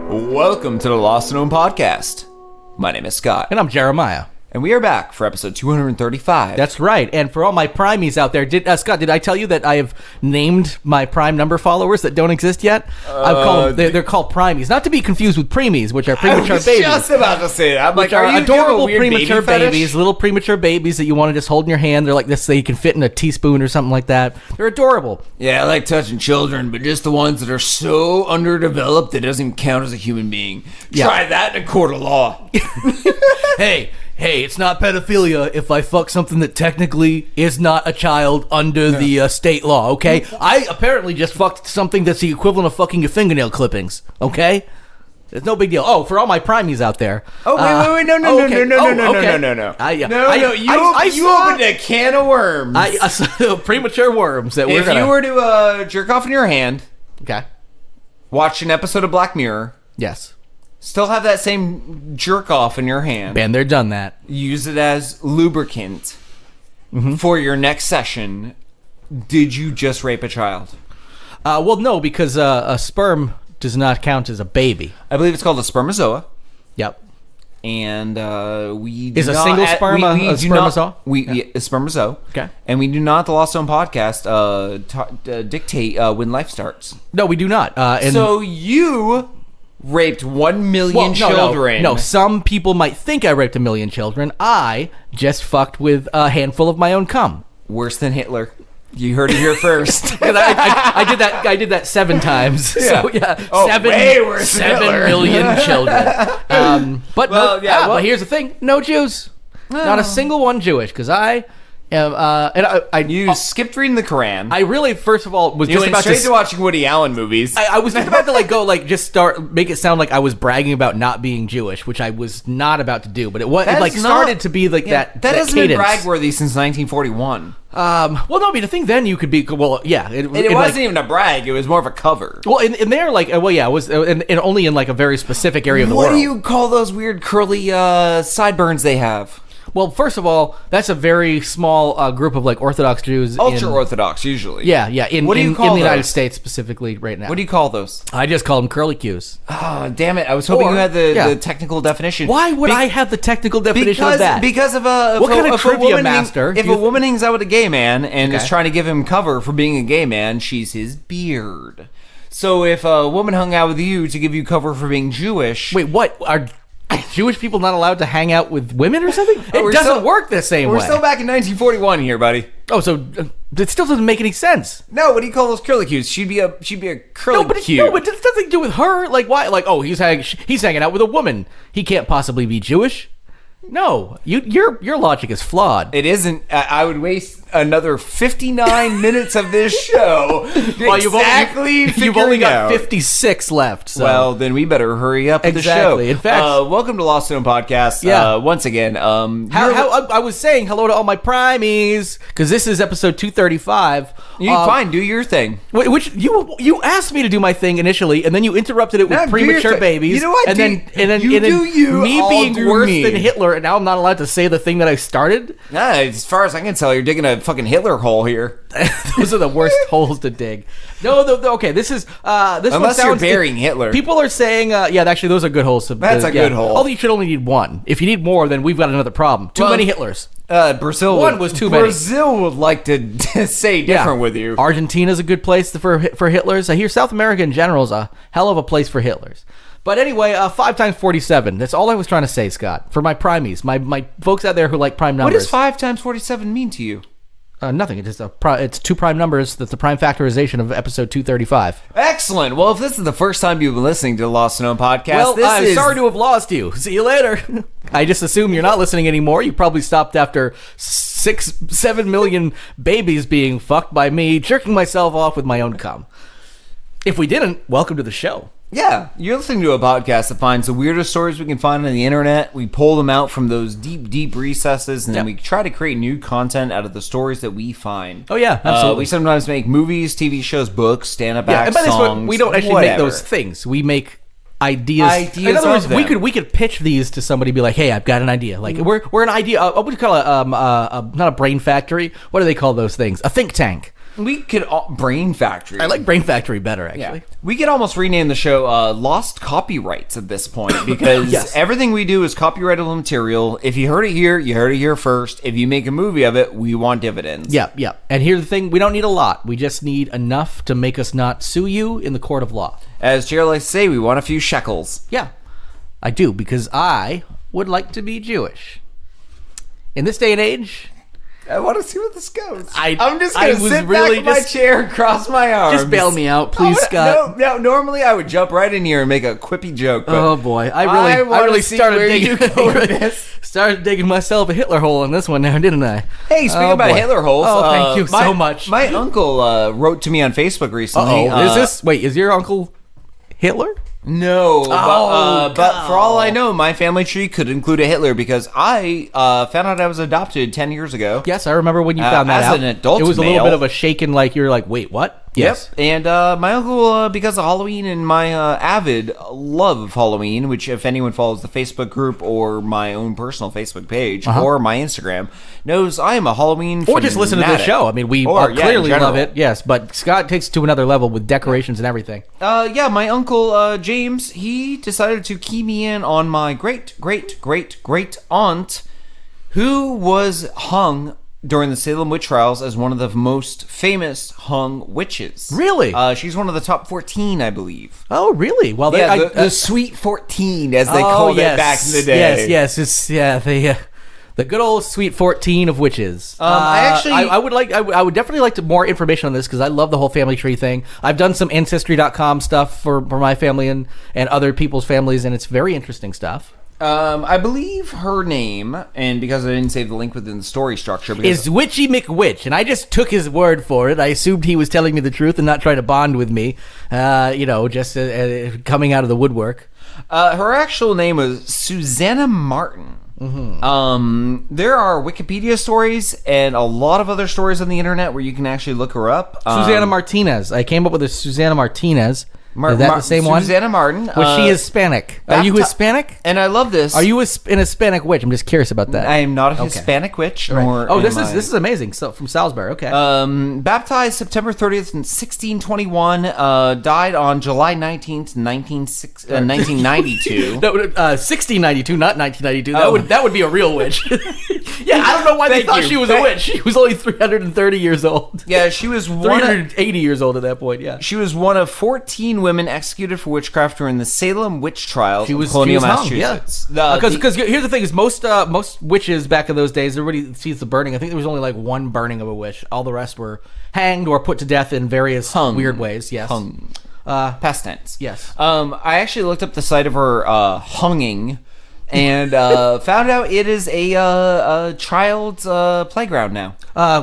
Welcome to the Lost and Known podcast. My name is Scott. And I'm Jeremiah. And we are back for episode 235. That's right. And for all my primies out there, Scott, did I tell you that I have named my prime number followers that don't exist yet? I've called them, they're called primies. Not to be confused with preemies, which are premature babies. I was just about to say that. I'm which like, are you adorable baby premature fetish? babies, little premature babies that you want to just hold in your hand. They're like this, so you can fit in a teaspoon or something like that. They're adorable. Yeah, I like touching children, but just the ones that are so underdeveloped that doesn't even count as a human being. Yeah. Try that in a court of law. Hey, it's not pedophilia if I fuck something that technically is not a child under the state law, okay? I apparently just fucked something that's the equivalent of fucking your fingernail clippings, okay? It's no big deal. Oh, for all my primies out there. Oh, wait, no. No. You opened a can of worms. Premature worms that If you were to jerk off in your hand, Okay. watch an episode of Black Mirror, Yes. still have that same jerk off in your hand, And they're done that. use it as lubricant for your next session, did you just rape a child? Well, no, because a sperm does not count as a baby. I believe it's called a spermazoa. Yep. And we do Is a not single sperm a spermazoa? A spermazoa. Okay. And we do not, the Lost Zone podcast, dictate when life starts. No, we do not. So you raped 1 million children. No, some people might think I raped 1 million children. I just fucked with a handful of my own cum. Worse than Hitler. You heard it here first. I did that 7 times. Yeah. So yeah, Oh, way worse than 7 Hitler. million children. But but here's the thing: no Jews, not a single one Jewish, because I am. You skipped reading the Quran. I really, first of all, was You just went about straight to to watching Woody Allen movies. I was just about to just start make it sound like I was bragging about not being Jewish, which I was not about to do. But it was started to be like that. That hasn't cadence. been brag-worthy since 1941. Well, no, I mean, the thing then you could be yeah. It wasn't even a brag; it was more of a cover. Well, in there, it was and only in like a very specific area of the world. What do you call those weird curly sideburns they have? Well, first of all, that's a very small group of like Orthodox Jews. Ultra-Orthodox, usually. Yeah. What do you call in the United those? States specifically right now? What do you call those? I just call them curly cues. Oh, damn it. I was hoping you had the technical definition. Why would I have the technical definition of that? Because of what kind of trivia master? If a woman hangs out with a gay man and is trying to give him cover for being a gay man, she's his beard. So if a woman hung out with you to give you cover for being Jewish... Wait, what? Are Jewish people not allowed to hang out with women or something? It doesn't work the same way. We're still back in 1941 here, buddy. Oh, so it still doesn't make any sense. No, what do you call those curly cues? She'd be a curly cue. No, but it has nothing to do with her. Like, why? Like, oh, he's hanging out with a woman. He can't possibly be Jewish. No, your logic is flawed. It isn't. I would waste another 59 minutes of this show Well, you've only got out. 56 left. So. Well, then we better hurry up with the show. In fact, welcome to Lost Zone Podcast. Yeah. Once again, I was saying hello to all my primies because this is episode 235. Fine, do your thing. Which you asked me to do my thing initially, and then you interrupted it with No, premature babies. You know what? And then me being worse than Hitler, and now I'm not allowed to say the thing that I started. As far as I can tell, you're digging a fucking Hitler hole here. Those are the worst holes to dig. No, okay. This is this. Unless you're burying Hitler. People are saying, actually, those are good holes. That's a good hole. Although you should only need one. If you need more, then we've got another problem. Too many Hitlers. Brazil. One was too many. Brazil would like to say different with you. Argentina's a good place for Hitlers. I hear South America in general is a hell of a place for Hitlers. But anyway, 5 times 47. That's all I was trying to say, Scott. For my primies, my folks out there who like prime numbers. What does 5 times 47 mean to you? Nothing. It's just it's 2 prime numbers. That's the prime factorization of episode 235. Excellent. Well, if this is the first time you've been listening to the Lost and Known podcast, I'm sorry to have lost you. See you later. I just assume you're not listening anymore. You probably stopped after 7 million babies being fucked by me jerking myself off with my own cum. If we didn't, welcome to the show. Yeah, you're listening to a podcast that finds the weirdest stories we can find on the internet. We pull them out from those deep, deep recesses, and then we try to create new content out of the stories that we find. Oh, yeah, absolutely. We sometimes make movies, TV shows, books, stand-up acts, and by songs, this, we don't actually make those things. We make ideas. In other words, we could pitch these to somebody, be like, "Hey, I've got an idea." Like we're an idea. What would you call it? Not a brain factory. What do they call those things? A think tank. We could Brain Factory. I like Brain Factory better, actually. Yeah. We could almost rename the show Lost Copyrights at this point because Yes. everything we do is copyrightable material. If you heard it here, you heard it here first. If you make a movie of it, we want dividends. Yeah, yeah. And here's the thing, we don't need a lot. We just need enough to make us not sue you in the court of law. As Jared likes to say, we want a few shekels. Yeah, I do, because I would like to be Jewish. In this day and age, I want to see where this goes. I'm just going to sit back in my chair and cross my arms. just bail me out, please, Scott. No, normally I would jump right in here and make a quippy joke. But Oh boy, I really started digging myself a Hitler hole in this one now, didn't I? Hey, speaking about boy. Hitler holes. Oh, thank you so much. My uncle wrote to me on Facebook recently. Is your uncle Hitler? No, but God. for all I know, my family tree could include a Hitler because I found out I was adopted 10 years ago. Yes, I remember when you found that as out. an adult it was a male. little bit of a shaken, like you're like, wait, what? Yes. Yep. And my uncle, because of Halloween and my avid love of Halloween, which if anyone follows the Facebook group or my own personal Facebook page or my Instagram, knows I am a Halloween Or just listen to the fanatic. show. I mean, we clearly love it. Yes, but Scott takes it to another level with decorations and everything. My uncle James, he decided to key me in on my great aunt, who was hung during the Salem witch trials as one of the most famous hung witches. Really? She's one of the top 14, I believe. Oh, really? Well, The Sweet 14, as they called it back in the day. Yes. It's the good old Sweet 14 of witches. I would definitely like more information on this because I love the whole family tree thing. I've done some Ancestry.com stuff for my family and other people's families, and it's very interesting stuff. I believe her name, and because I didn't save the link within the story structure, is Witchy McWitch, and I just took his word for it. I assumed he was telling me the truth and not trying to bond with me, just coming out of the woodwork. Her actual name was Susanna Martin. Mm-hmm. There are Wikipedia stories and a lot of other stories on the internet where you can actually look her up. Susanna Martinez. I came up with a Susanna Martinez. Is that the same one? Susanna Martin. Was she Hispanic? Are you Hispanic? And I love this. Are you an Hispanic witch? I'm just curious about that. I am not a Hispanic witch. Nor this is amazing. So from Salisbury, okay. Baptized September 30th in 1621. Died on July 19th, 1992. 1692, not 1992. That would be a real witch. Yeah, I don't know why they thought she was a witch. She was only 330 years old. Yeah, she was 380 years old at that point. Yeah, she was one of 14 women executed for witchcraft during the Salem witch trials in colonial Massachusetts. Because here's the thing: is most witches back in those days, everybody sees the burning. I think there was only like one burning of a witch. All the rest were hanged or put to death in various weird ways. Yes, hung. Past tense. Yes. I actually looked up the site of her hunging. And found out it is a child's playground now.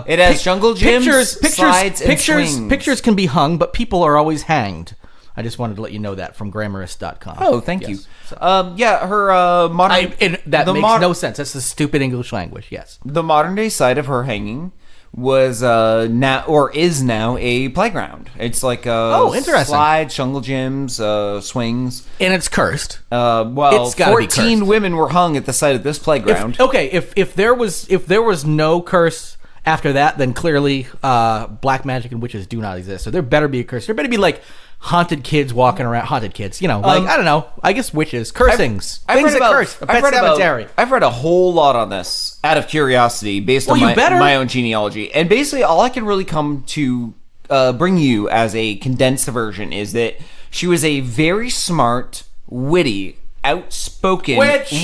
It has jungle gyms, slides, and swings. Pictures can be hung, but people are always hanged. I just wanted to let you know that from Grammarist.com. Oh, thank you. So. Her modern... that makes no sense. That's the stupid English language, yes. The modern day site of her hanging was is now a playground. It's like interesting. Slides, jungle gyms, swings, and it's cursed. It's 14 women were hung at the site of this playground. If there was no curse after that, then clearly black magic and witches do not exist. So there better be a curse. There better be like haunted kids walking around. Haunted kids, I don't know. I guess witches, cursings, things that curse. I've read a whole lot on this out of curiosity, based on my own genealogy, and basically all I can really come to bring you as a condensed version is that she was a very smart, witty, outspoken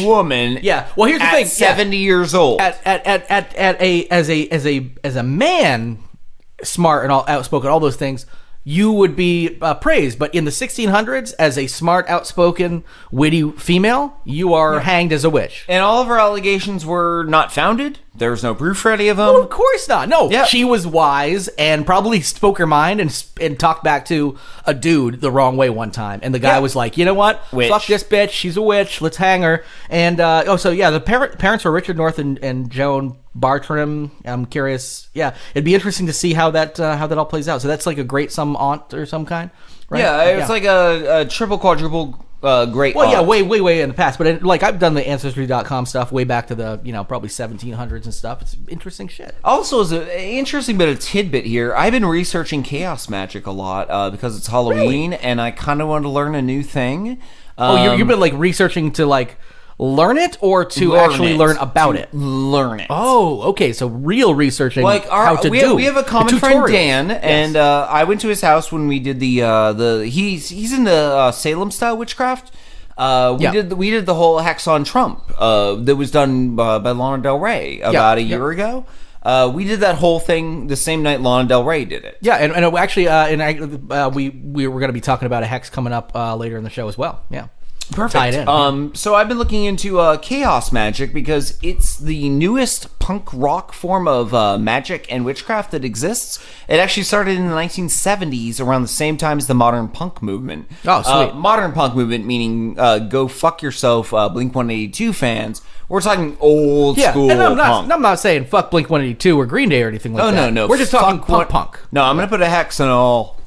woman. Yeah. Well, here's the thing: 70 years old. As a man, smart and all outspoken, all those things, you would be praised. But in the 1600s, as a smart, outspoken, witty female, you are hanged as a witch. And all of her allegations were not founded. There was no proof for any of them. Well, of course not. No, she was wise and probably spoke her mind and talked back to a dude the wrong way one time. And the guy was like, you know what? Witch. Fuck this bitch. She's a witch. Let's hang her. And, the parents were Richard North and Joan Bartram. I'm curious. Yeah, it'd be interesting to see how that all plays out. So that's like a great some aunt or some kind, right? Yeah, it's like a triple, quadruple great. Well, yeah, way in the past. But like I've done the Ancestry.com stuff way back to the probably 1700s and stuff. It's interesting shit. Also, as an interesting bit of tidbit here, I've been researching chaos magic a lot because it's Halloween, and I kind of wanted to learn a new thing. You've been like researching to like learn it or to actually learn about it? Learn it. Oh, okay. So real researching how to do. We have a common friend, Dan, and I went to his house when we did he's into Salem style witchcraft. We did the whole hex on Trump that was done by Lana Del Rey about a year ago. We did that whole thing the same night Lana Del Rey did it. Yeah, and actually, we were going to be talking about a hex coming up later in the show as well. Yeah. Perfect. Tied in. So I've been looking into chaos magic because it's the newest punk rock form of magic and witchcraft that exists. It actually started in the 1970s, around the same time as the modern punk movement. Oh, sweet. Modern punk movement meaning go fuck yourself, Blink-182 fans. We're talking old school punk. I'm not saying fuck Blink-182 or Green Day or anything like that. No. We're just talking punk. No, I'm going to put a hex on all.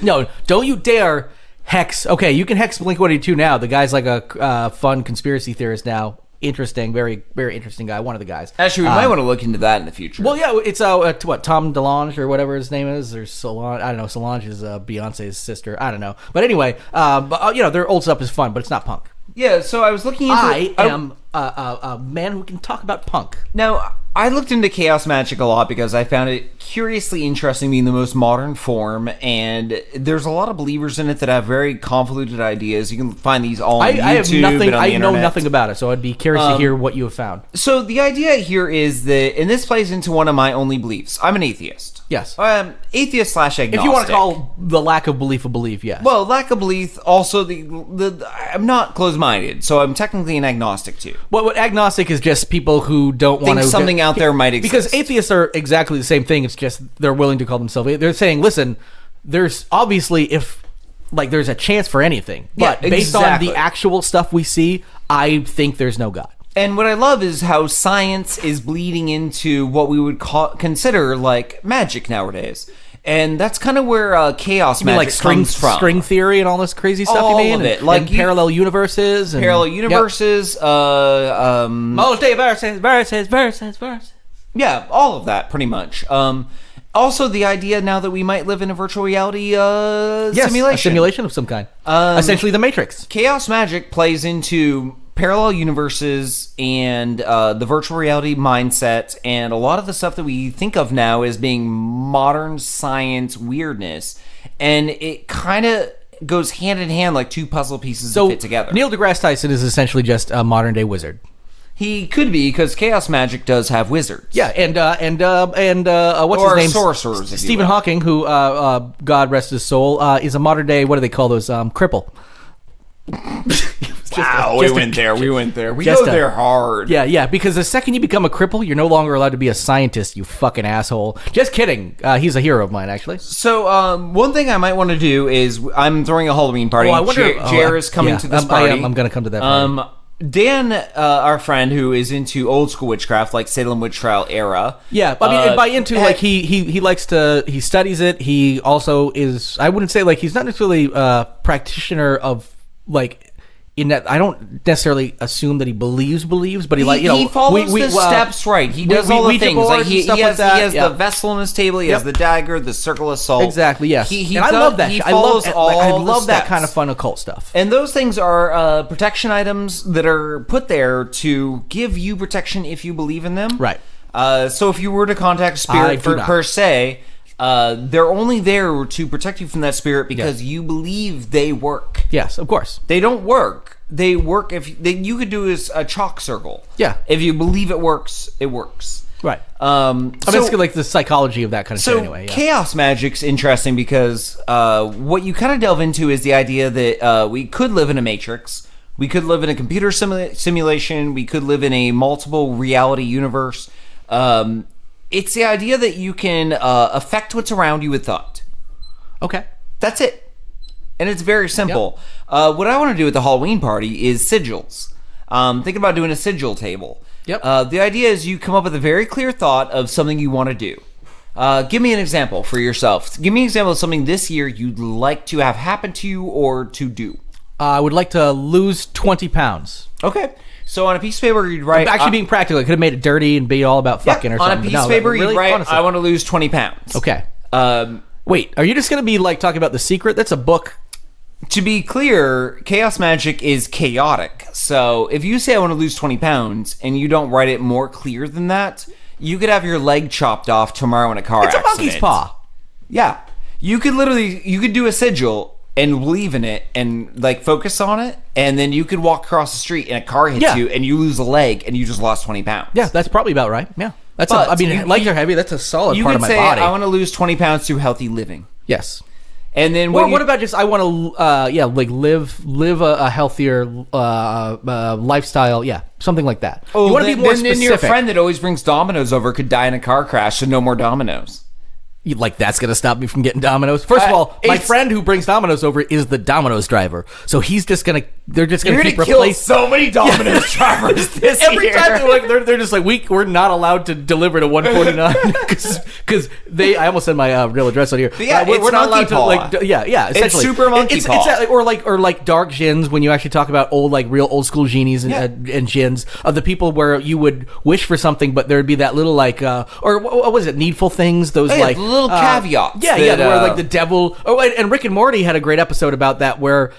No, don't you dare hex. Okay, you can hex Blink-182 now. The guy's like a fun conspiracy theorist now. Interesting, very, very interesting guy. One of the guys. Actually, we might want to look into that in the future. Well, yeah, it's what, Tom DeLonge or whatever his name is, or Solange. I don't know. Solange is Beyonce's sister. I don't know. But anyway, their old stuff is fun, but it's not punk. Yeah, so I was looking into. I am a man who can talk about punk. Now, I looked into chaos magic a lot because I found it curiously interesting, being the most modern form, and there's a lot of believers in it that have very convoluted ideas. You can find these all on YouTube and on the internet. I know nothing about it, so I'd be curious to hear what you have found. So the idea here is that, and this plays into one of my only beliefs. I'm an atheist. Yes. Atheist/agnostic. If you want to call the lack of belief a belief, yes. Well, lack of belief, also I'm not closed-minded, so I'm technically an agnostic too. What agnostic is just people who don't want to think something out there might exist. Because atheists are exactly the same thing. It's just they're willing to call themselves. They're saying, listen, there's obviously there's a chance for anything, but based on the actual stuff we see, I think there's no God. And what I love is how science is bleeding into what we would consider like magic nowadays. And that's kind of where chaos magic comes from. String theory and all this crazy stuff all you mean? All of it. Like parallel universes. Multiverses. Multiverses. Yeah, all of that, pretty much. Also, the idea now that we might live in a virtual reality simulation. A simulation of some kind. Essentially the Matrix. Chaos magic plays into parallel universes and the virtual reality mindset, and a lot of the stuff that we think of now as being modern science weirdness, and it kind of goes hand in hand like two puzzle pieces that fit together. Neil deGrasse Tyson is essentially just a modern day wizard. He could be, because chaos magic does have wizards. Yeah, and what's his name? Sorcerers. Stephen Hawking, who God rest his soul, is a modern day. What do they call those? Cripple. We went there. We go there hard. Yeah, because the second you become a cripple, you're no longer allowed to be a scientist, you fucking asshole. Just kidding. He's a hero of mine, actually. So, one thing I might want to do is, I'm throwing a Halloween party. Jer is coming to this party. I'm going to come to that party. Dan, our friend who is into old school witchcraft, like Salem witch trial era. Yeah, I mean, by into, like, he likes to, he studies it. He also is, I wouldn't say, like, he's not necessarily a practitioner of, like, in that, I don't necessarily assume that he believes, but he follows the steps right. He does all the things. Like he has the vessel on his table. He has the dagger, the circle of salt. Exactly. Yes. I love that. I love that kind of fun occult stuff. And those things are protection items that are put there to give you protection if you believe in them. Right. So if you were to contact a spirit per se, they're only there to protect you from that spirit because you believe they work. Yes, of course. They don't work. They work if you could do is a chalk circle. Yeah. If you believe it works, it works. Right. It's like the psychology of that kind of shit anyway. Yeah. Chaos magic's interesting because what you kind of delve into is the idea that we could live in a matrix. We could live in a computer simulation. We could live in a multiple reality universe. It's the idea that you can affect what's around you with thought. Okay. That's it. And it's very simple. Yep. What I want to do at the Halloween party is sigils. Thinking about doing a sigil table. Yep. The idea is you come up with a very clear thought of something you want to do. Give me an example for yourself. Give me an example of something this year you'd like to have happen to you or to do. I would like to lose 20 pounds. Okay. So on a piece of paper, you'd write... Actually, being practical, I could have made it dirty and be all about fucking or something. On a piece of paper, you'd write, I want to lose 20 pounds. Okay. Wait, are you just going to be like talking about The Secret? That's a book. To be clear, chaos magic is chaotic. So if you say I want to lose 20 pounds and you don't write it more clear than that, you could have your leg chopped off tomorrow in a car accident. It's a monkey's paw. Yeah. You could do a sigil and believe in it and like focus on it, and then you could walk across the street and a car hits you and you lose a leg and you just lost 20 pounds. Yeah, that's probably about right. Yeah. Legs are heavy. That's a solid part of my body. You could say, I want to lose 20 pounds through healthy living. Yes. And then what about just I want to live a healthier lifestyle, something like that. You want to be more specific. Then your friend that always brings Domino's over could die in a car crash, so no more Domino's. Like that's going to stop me from getting Domino's? First of all, my friend who brings Domino's over is the Domino's driver. So he's just going to... They're just going to keep replacing... so many Domino's drivers this Every year. time they're just like, we're not allowed to deliver to 149 because they... I almost said my real address on here. Yeah, we're not allowed to... essentially. It's super monkey paw. Or like dark djinns, when you actually talk about real old school genies and djinns, of the people where you would wish for something, but there'd be that little like... or what was it? Needful things? Those like... little caveats. Where like the devil... Oh, and Rick and Morty had a great episode about that where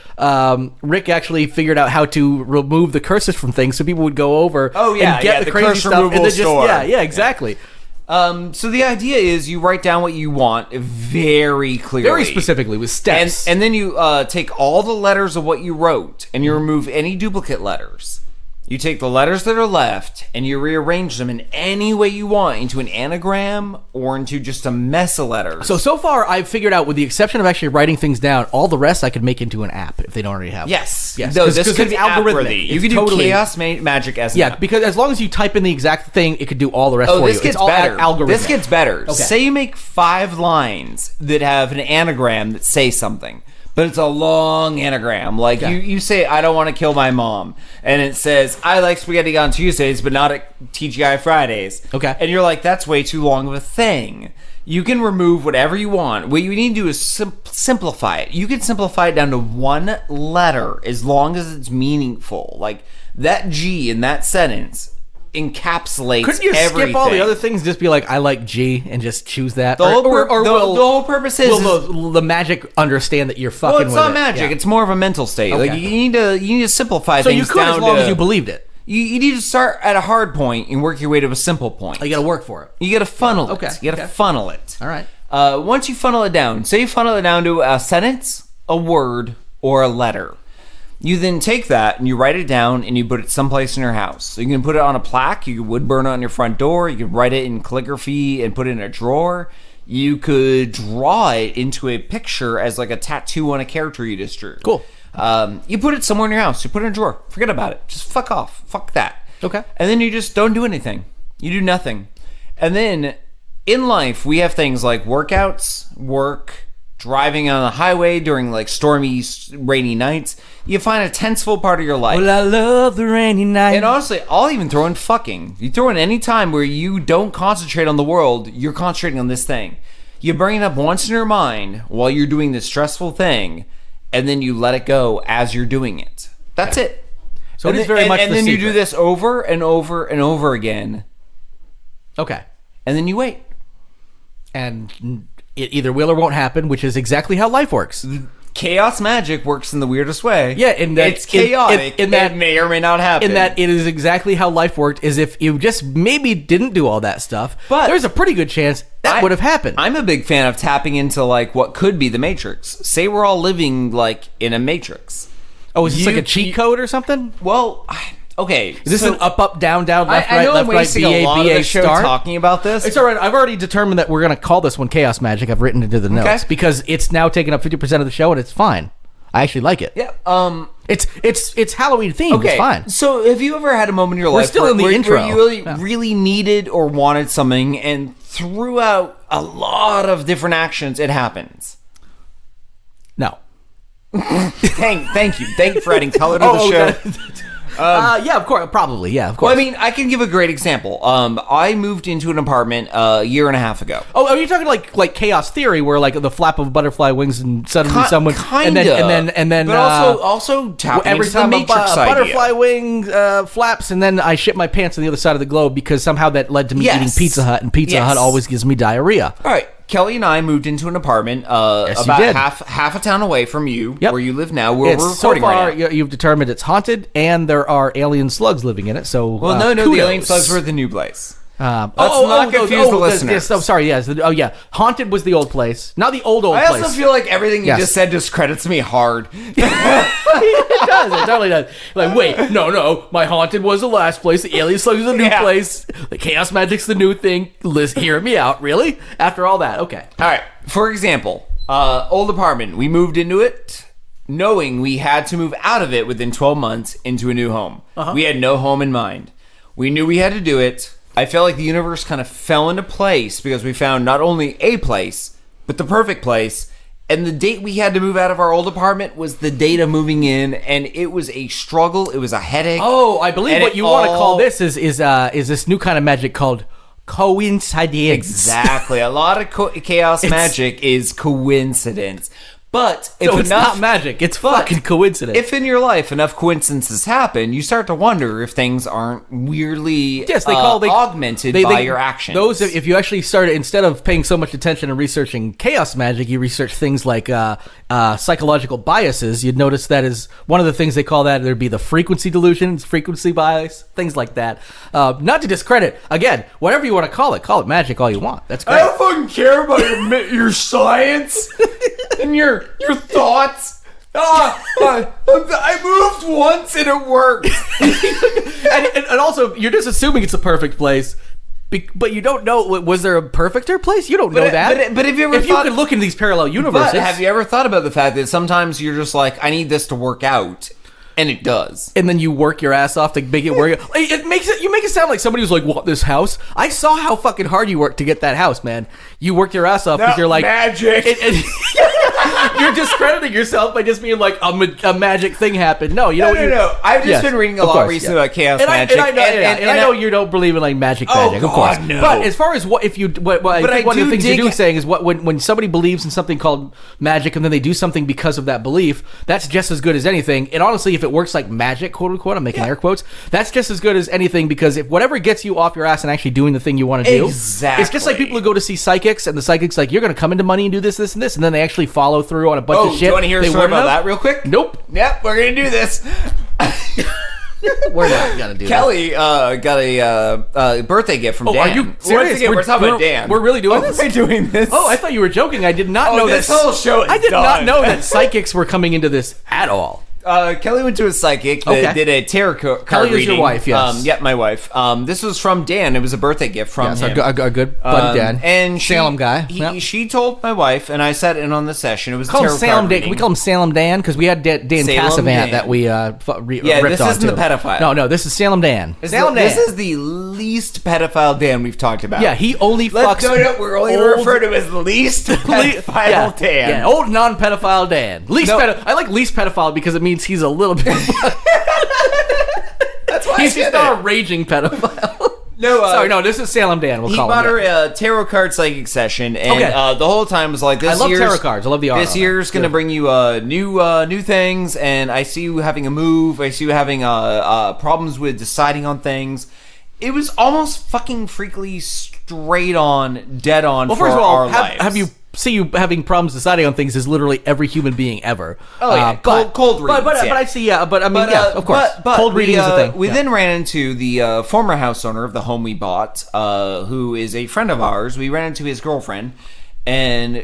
Rick actually figured out how to remove the curses from things, so people would go over and get the crazy stuff and then just exactly. So the idea is you write down what you want very clearly, very specifically with steps, and then you take all the letters of what you wrote and you remove any duplicate letters. You take the letters that are left and you rearrange them in any way you want into an anagram or into just a mess of letters. So far, I've figured out, with the exception of actually writing things down, all the rest I could make into an app if they don't already have it. Yes. No, this could be algorithmic. You could do chaos magic as an app. Because as long as you type in the exact thing, it could do all the rest for you. This gets better. Algorithmic. This gets better. Okay. Say you make 5 lines that have an anagram that say something. But it's a long anagram. Like, you say, I don't want to kill my mom. And it says, I like spaghetti on Tuesdays, but not at TGI Fridays. Okay. And you're like, that's way too long of a thing. You can remove whatever you want. What you need to do is simplify it. You can simplify it down to one letter as long as it's meaningful. Like, that G in that sentence encapsulates Couldn't you everything. Skip all the other things, just be like, I like G, and just choose that? The whole purpose is... Will the magic understand that you're fucking with it? Well, it's not magic. Yeah. It's more of a mental state. Okay. Like, you need to simplify things down. So you could, as long as you believed it. You need to start at a hard point and work your way to a simple point. You got to work for it. You got to funnel it. You got to funnel it. All right. Once you funnel it down, say you funnel it down to a sentence, a word, or a letter. You then take that and you write it down and you put it someplace in your house. So you can put it on a plaque, you can wood burn it on your front door, you can write it in calligraphy and put it in a drawer. You could draw it into a picture as like a tattoo on a character you just drew. Cool. You put it somewhere in your house, you put it in a drawer, forget about it. Just fuck off. Fuck that. Okay. And then you just don't do anything. You do nothing. And then in life, we have things like workouts, work, driving on the highway during like stormy, rainy nights. You find a tenseful part of your life. Well, I love the rainy night. And honestly, I'll even throw in fucking. You throw in any time where you don't concentrate on the world, you're concentrating on this thing. You bring it up once in your mind while you're doing this stressful thing, and then you let it go as you're doing it. That's it. So it is very much the secret. And then you do this over and over and over again. Okay. And then you wait. And it either will or won't happen, which is exactly how life works. Chaos magic works in the weirdest way. Yeah, in that it's chaotic. In that it may or may not happen. In that it is exactly how life worked. Is if you just maybe didn't do all that stuff, but there's a pretty good chance that would have happened. I'm a big fan of tapping into like what could be the Matrix. Say we're all living like in a Matrix. Oh, is this like a cheat code or something? Well, okay. Is this an up, down, down, left, right, left, right, BA, show star? Talking about this. It's all right. I've already determined that we're going to call this one Chaos Magic. I've written into the notes because it's now taking up 50% of the show, and it's fine. I actually like it. Yeah. It's Halloween themed. Okay. It's fine. So, have you ever had a moment in your life still in the intro. where you really needed or wanted something, and throughout a lot of different actions, it happens? No. Thank you. Thank you for adding color to the show. Yeah, of course, probably. Yeah, of course. Well, I mean, I can give a great example. I moved into an apartment a year and a half ago. Oh, are you talking like chaos theory, where like the flap of butterfly wings and suddenly someone kind of, and then, but also tapping every into time the Matrix a butterfly idea. wing flaps, and then I shit my pants on the other side of the globe because somehow that led to me eating Pizza Hut, and Pizza Hut always gives me diarrhea. All right. Kelly and I moved into an apartment about half a town away from you, where you live now, where we're recording so far, right now. You've determined it's haunted, and there are alien slugs living in it. So, well, no, the alien slugs were the new place. Let's not confuse the listeners. Sorry, yes. Haunted was the old place. Not the old place. I also feel like everything you just said discredits me hard. It does. It totally does. Like, wait, no. My haunted was the last place. The alien slugs is the new place. The chaos magic's the new thing. Hear me out. Really? After all that, okay. All right. For example, old apartment. We moved into it knowing we had to move out of it within 12 months into a new home. We had no home in mind. We knew we had to do it. I felt like the universe kind of fell into place because we found not only a place, but the perfect place. And the date we had to move out of our old apartment was the date of moving in, and it was a struggle. It was a headache. Oh, I believe what you want to call this is this new kind of magic called coincidence. Exactly. A lot of chaos magic is coincidence. But if it's not magic, it's fucking coincidence. If in your life enough coincidences happen, you start to wonder if things aren't weirdly augmented by your actions. Those, if you actually started, instead of paying so much attention and researching chaos magic, you research things like psychological biases, you'd notice that is one of the things they call that. There'd be the frequency delusion, frequency bias, things like that. Not to discredit, again, whatever you want to call it magic all you want. That's great. I don't fucking care about your science and your thoughts. I moved once and it worked. and also, you're just assuming it's a perfect place. But you don't know, was there a perfecter place? You don't know that. But have you ever if you could look into these parallel universes. But have you ever thought about the fact that sometimes you're just like, I need this to work out, and it does. And then you work your ass off to make it work. You make it sound like somebody who's like, what, this house? I saw how fucking hard you worked to get that house, man. You worked your ass off because you're like... magic. You're discrediting yourself by just being like, a magic thing happened. No, No. I've just been reading a lot recently about chaos magic. I know you don't believe in like magic, of course. No. But as far as one of the things you're saying is when somebody believes in something called magic and then they do something because of that belief, that's just as good as anything. And honestly, if it works like magic, quote unquote, I'm making air quotes, that's just as good as anything, because if whatever gets you off your ass and actually doing the thing you want to do, it's just like people who go to see psychics and the psychic's like, you're going to come into money and do this, and this, and then they actually follow through on a bunch of shit. Do you want to hear a story about that real quick? Nope. Yep, we're going to do this. We're not going to do Kelly got a birthday gift from Dan. Are you serious? We're talking about Dan. We're really doing this? We're doing this. Oh, I thought you were joking. I did not know this whole show is I did done. not know that psychics were coming into this at all. Kelly went to a psychic that did a tarot card Kelly reading. is your wife, yes. Yep, my wife. This was from Dan. It was a birthday gift from him. Our good buddy Dan. And Salem guy. She told my wife, and I sat in on the session. It was call a tarot Salem card Dan. Can we call him Salem Dan? Because we had Dan Cassavant that we ripped on. This isn't the pedophile. No, this is Salem Dan. Salem Dan. This is the least pedophile Dan we've talked about. Yeah, he only fucks... we're only going to refer to him as the least pedophile Dan. Yeah, old non-pedophile Dan. I like least pedophile because it means he's a little bit... That's why he's just not a raging pedophile. No, this is Salem Dan. We'll call him. He bought her a tarot card psychic session, and the whole time was like, "This year's tarot cards. I love the art. This year's going to bring you new things, and I see you having a move. I see you having problems with deciding on things." It was almost fucking freakily straight on, dead on. Well, first of all, lives. See you having problems deciding on things is literally every human being ever. Oh yeah, cold readings. But I see. Of course, cold reading is a thing. We then ran into the former house owner of the home we bought, who is a friend of ours. We ran into his girlfriend, and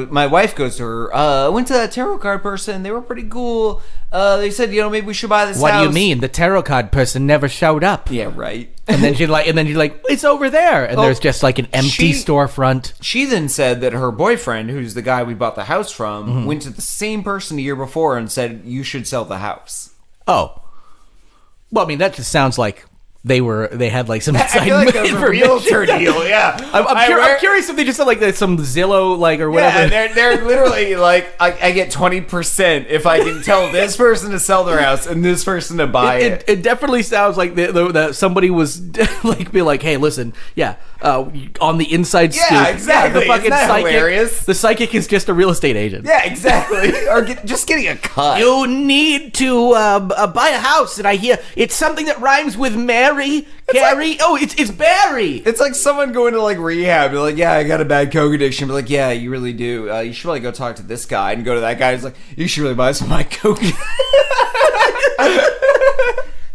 my wife goes to her. I went to that tarot card person. They were pretty cool. They said, maybe we should buy this house. What do you mean? The tarot card person never showed up. Yeah, right. And then you're like, it's over there, and there's just like an empty storefront. She then said that her boyfriend, who's the guy we bought the house from, went to the same person a year before and said, you should sell the house. Oh. Well, I mean, that just sounds like they had like some inside I feel like a realtor deal. Yeah, I'm curious if they just said like some Zillow like or whatever. Yeah, they're literally like I get 20% if I can tell this person to sell their house and this person to buy it. It definitely sounds like that somebody was like be like, hey, listen, on the inside scoop. Yeah, exactly. The fucking Isn't that psychic, hilarious? The psychic is just a real estate agent. Yeah, exactly. Or just getting a cut. You need to buy a house, and I hear it's something that rhymes with Mary. Carrie? It's Barry. It's like someone going to like rehab. They're like, yeah, I got a bad coke addiction. But like, yeah, you really do. You should probably go talk to this guy and go to that guy. He's like, you should really buy some of my coke.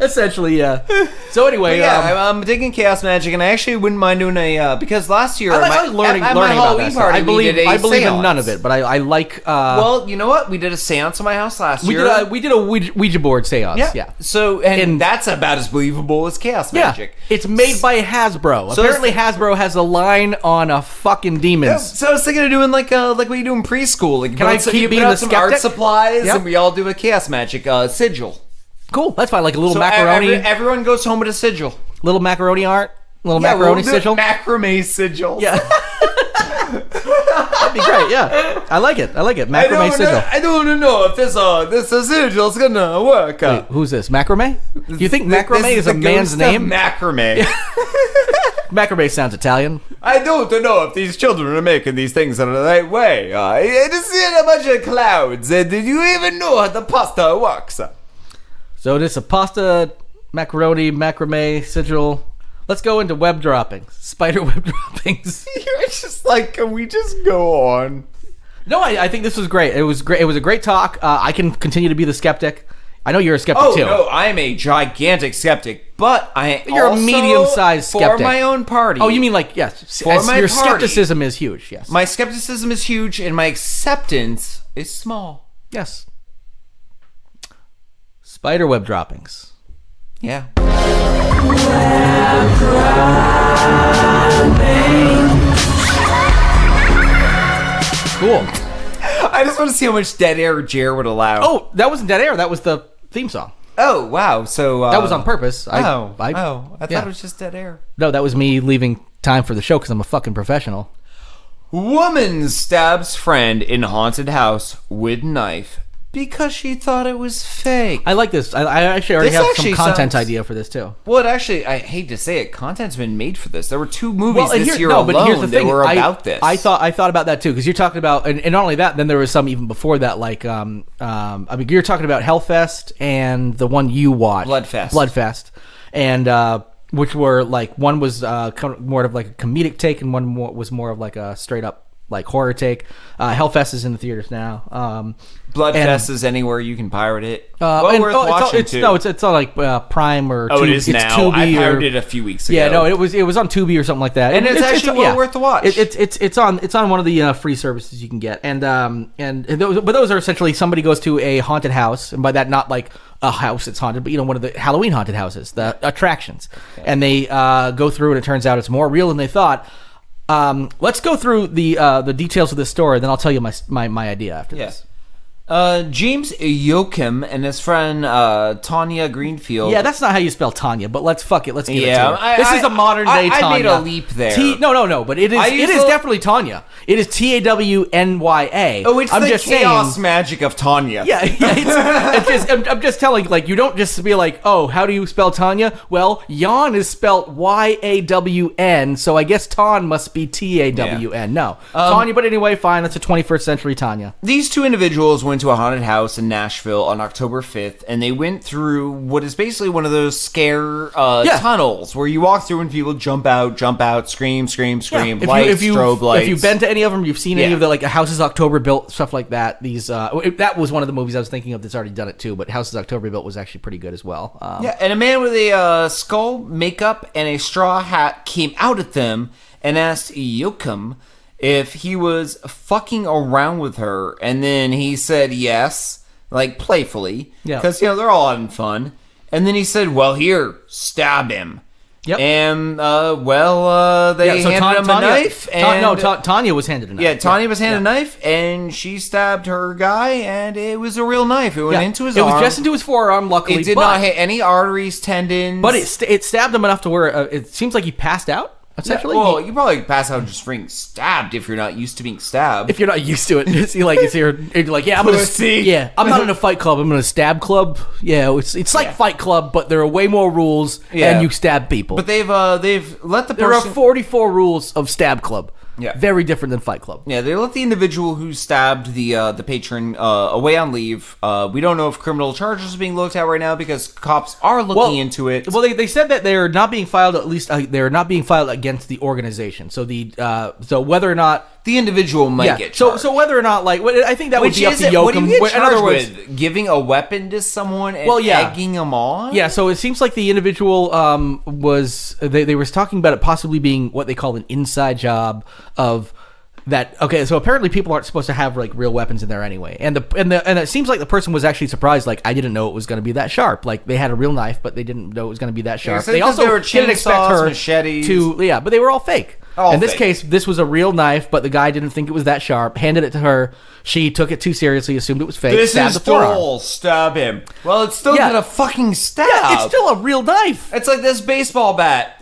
Essentially, yeah. So anyway, I'm digging chaos magic, and I actually wouldn't mind doing a because last year I like learning my about Halloween that. party, I believe seance. in none of it, but I like. Well, you know what? We did a seance in my house last year. We did a Ouija board seance. Yeah. So and that's about as believable as chaos magic. It's made by Hasbro. So apparently, Hasbro has a line on a fucking demons. Yeah, so I was thinking of doing like what you do in preschool. Like, can I keep being the some skeptic? Art supplies, and we all do a chaos magic sigil. Cool. That's fine. Like a little macaroni. Everyone goes home with a sigil. Little macaroni art. Little macaroni sigil. Macrame sigil. Yeah. That'd be great. Yeah. I like it. Macrame sigil. I don't know if this sigil's gonna work. Wait, who's this? Macrame? Do you think macrame is a man's name? Macrame. Macrame sounds Italian. I don't know if these children are making these things in the right way. I just see a bunch of clouds. Did you even know how the pasta works? So this is a pasta, macaroni, macrame, sigil. Let's go into web droppings. Spider web droppings. You're just like, can we just go on? No, I think this was great. It was great. It was a great talk. I can continue to be the skeptic. I know you're a skeptic too. Oh, no, I am a gigantic skeptic, but you're a medium-sized skeptic. For my own party. Oh, you mean like, yes. For my your party, skepticism is huge, yes. My skepticism is huge, and my acceptance is small. Yes. Spiderweb droppings. Yeah. Cool. I just want to see how much dead air Jer would allow. Oh, that wasn't dead air. That was the theme song. Oh, wow. So that was on purpose. I thought it was just dead air. No, that was me leaving time for the show because I'm a fucking professional. Woman stabs friend in haunted house with knife because she thought it was fake. I like this. I actually already have some content idea for this too. Well, I hate to say it, content's been made for this. There were 2 movies this year alone but here's the thing. that were about this. I thought about that too, because you're talking about, and not only that, then there was some even before that, like you're talking about Hellfest and the one you watched, Bloodfest, and which were like, one was more of like a comedic take, and one was more of like a straight up like horror take. Hellfest is in the theaters now. Bloodfest is anywhere you can pirate it. Worth watching too. No, it's on like Prime or Tubi. It is now. Tubi I pirated it a few weeks ago. Yeah, no, it was on Tubi or something like that, and it's actually worth the watch. It's on one of the free services you can get, but those are essentially somebody goes to a haunted house, and by that not like a house that's haunted, but one of the Halloween haunted houses, the attractions, and they go through, and it turns out it's more real than they thought. Let's go through the details of this story, then I'll tell you my idea after this. James Joachim and his friend Tanya Greenfield. Yeah, that's not how you spell Tanya, but let's give it to her. This is a modern day Tanya. I made a leap there. No, but it is definitely Tanya. It is Tawnya. Oh, it's the chaos magic of Tanya. Yeah. I'm just telling, like, you don't just be like, oh, how do you spell Tanya? Well, Jan is spelled Yawn, so I guess Ton must be Tawn. Yeah. No, Tanya. But anyway, fine. That's a 21st century Tanya. These 2 individuals went to a haunted house in Nashville on October 5th, and they went through what is basically one of those scare tunnels where you walk through and people jump out, scream, strobe lights. If you've been to any of them, you've seen any of the like Houses October Built, stuff like that. These that was one of the movies I was thinking of that's already done it too, but Houses October Built was actually pretty good as well. And a man with a skull, makeup, and a straw hat came out at them and asked Joachim if he was fucking around with her, and then he said yes, like playfully, because they're all having fun. And then he said, "Well, here, stab him." Yep. And, they handed him a knife. Tanya was handed a knife. Yeah, Tanya was handed a knife, and she stabbed her guy, and it was a real knife. It went into his arm. It was just into his forearm, luckily. It did not hit any arteries, tendons. But it stabbed him enough to where it seems like he passed out. Essentially, you probably pass out just being stabbed if you're not used to being stabbed. If you're not used to it, you're like, I'm gonna see. Yeah, I'm not in a fight club. I'm in a stab club. Yeah, it's like Fight Club, but there are way more rules, and you stab people. But they've let the person. There are 44 rules of Stab Club. Yeah, very different than Fight Club. Yeah, they let the individual who stabbed the patron away on leave. We don't know if criminal charges are being looked at right now because cops are looking into it. Well, they said that they're not being filed. At least they're not being filed against the organization. So so whether or not the individual might get charged. So whether or not I think that would be up to Yoakum. What do you get charged with? Giving a weapon to someone and egging them on? Yeah. So it seems like the individual was they were talking about it possibly being what they call an inside job of that. Okay, so apparently people aren't supposed to have like real weapons in there anyway, and it seems like the person was actually surprised. Like, I didn't know it was going to be that sharp. Like, they had a real knife, but they didn't know it was going to be that sharp. Yeah, they also didn't expect her machetes but they were all fake. In this case, this was a real knife, but the guy didn't think it was that sharp. Handed it to her. She took it too seriously, assumed it was fake. This is full. Stab him. Well, it's still gonna fucking stab. Yeah, it's still a real knife. It's like this baseball bat.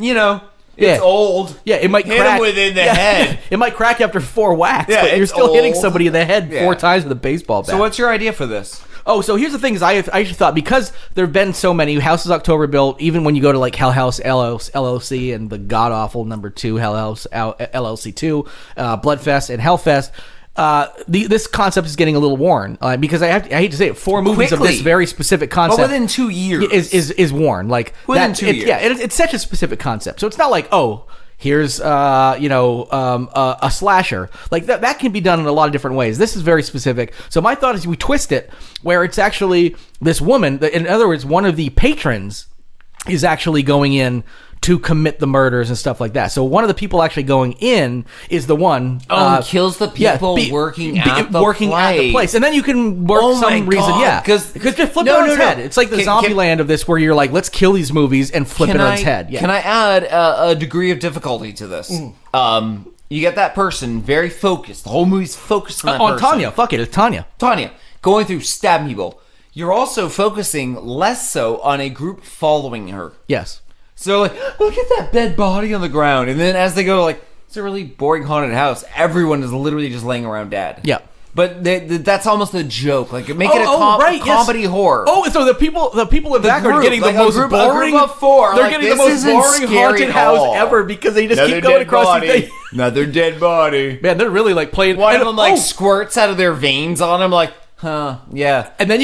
It's old. Yeah, it might hit crack. Him within the head. It might crack after 4 whacks, but you're still hitting somebody in the head 4 times with a baseball bat. So what's your idea for this? Oh, so here's the thing: is I actually thought, because there have been so many Houses October built, even when you go to like Hell House LLC and the god awful number 2 Hell House LLC 2, Bloodfest and Hellfest. This concept is getting a little worn because I hate to say it, 4 movies of this very specific concept, but within 2 years is worn. Like within 2 years, it's such a specific concept. So it's not like, here's a slasher. Like that can be done in a lot of different ways. This is very specific. So my thought is we twist it where it's actually this woman. In other words, one of the patrons is actually going in to commit the murders and stuff like that. So one of the people actually going in is the one kills the people working at the place, and then you can work because just flip it on its head. It's like the zombie land of this, where you're like, let's kill these movies and flip it on its head. Yeah. Can I add a degree of difficulty to this? You get that person very focused. The whole movie's focused on that person. Tanya. Fuck it, it's Tanya. Tanya going through stabbing people. You're also focusing less so on a group following her. Yes. So, like, look at that dead body on the ground. And then as they go, like, it's a really boring haunted house. Everyone is literally just laying around dead. Yeah. But that's almost a joke. Like, make it a comedy horror. Oh, so the people in the back are getting the most boring. A group of 4. They're getting the most boring haunted house ever because they just keep going across the thing. Another dead body. Man, they're really like playing. One of them squirts out of their veins on him, like. Huh, yeah. And then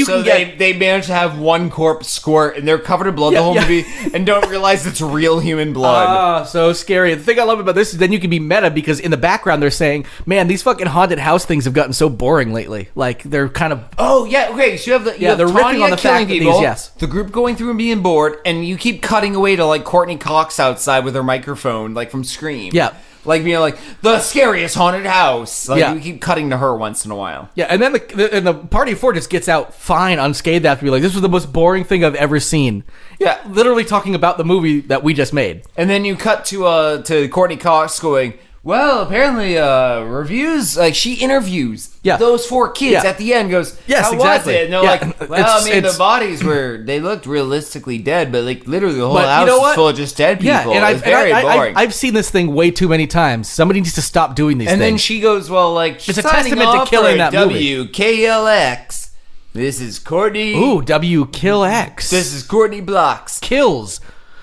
they manage to have one corpse squirt, and they're covered in blood the whole movie, and don't realize it's real human blood. Ah, so scary. The thing I love about this is then you can be meta, because in the background they're saying, man, these fucking haunted house things have gotten so boring lately. Like, they're kind of... Oh, yeah, okay, so you have they're ripping on the fact that these, the group going through and being bored, and you keep cutting away to, like, Courtney Cox outside with her microphone, like, from Scream. Yeah. Like, like, the scariest haunted house. Like, you keep cutting to her once in a while. Yeah, and then the party of 4 just gets out fine, unscathed after like, this was the most boring thing I've ever seen. Yeah. Literally talking about the movie that we just made. And then you cut to Courtney Cox going, well, apparently, reviews, like, she interviews those 4 kids at the end, goes, yes, exactly. Was it? And they're like, well, the bodies they looked realistically dead, but, like, literally the whole house is full of just dead people. Yeah, and it's very boring. I've seen this thing way too many times. Somebody needs to stop doing these things. And then she goes, well, like, it's a testament to killing that movie. WKLX. This is Courtney. Ooh, WKLX. This is Courtney Blocks. Kills.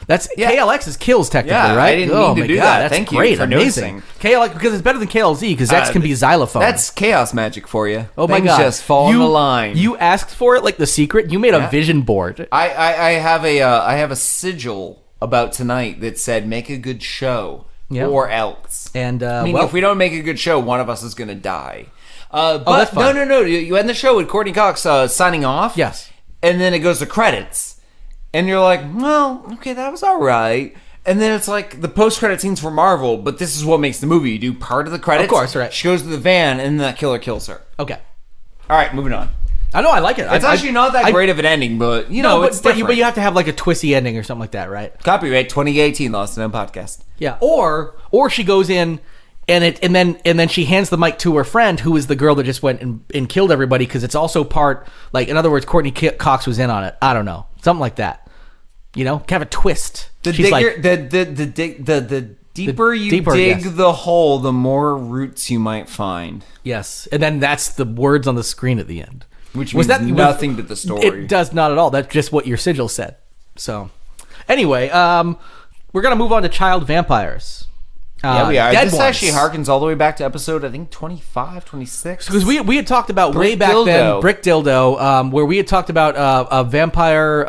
That's KLX is kills technically, right? I didn't mean to do that. That's Thank great, you for amazing. noticing. KLX, because it's better than KLZ, because X can be xylophone. That's chaos magic for you. Oh my god! Just fall in the line. You asked for it like The Secret. You made a vision board. I have a sigil about tonight that said "Make a good show" or else. And if we don't make a good show, one of us is going to die. But that's fine. No. You end the show with Courtney Cox signing off. Yes, and then it goes to credits. And you're like, well, okay, that was all right. And then it's like the post-credit scenes for Marvel, but this is what makes the movie. You do part of the credits. Of course, right. She goes to the van, and then that killer kills her. Okay. All right, moving on. I know, I like it. It's actually not that great of an ending, but it's different. But you have to have like a twisty ending or something like that, right? Copyright 2018 Lost and Known podcast. Yeah, or she goes in and then she hands the mic to her friend, who is the girl that just went and killed everybody, because it's also part, like, in other words, Courtney Cox was in on it. I don't know, something like that. Kind of a twist. The deeper you dig the hole, the more roots you might find. Yes, and then that's the words on the screen at the end. Which means nothing to the story. It does not at all. That's just what your sigil said. So, anyway, we're going to move on to child vampires. Yeah, we are. This actually harkens all the way back to episode, I think, 25, 26. Because we had talked about way back then, Brick Dildo, where we had talked about a vampire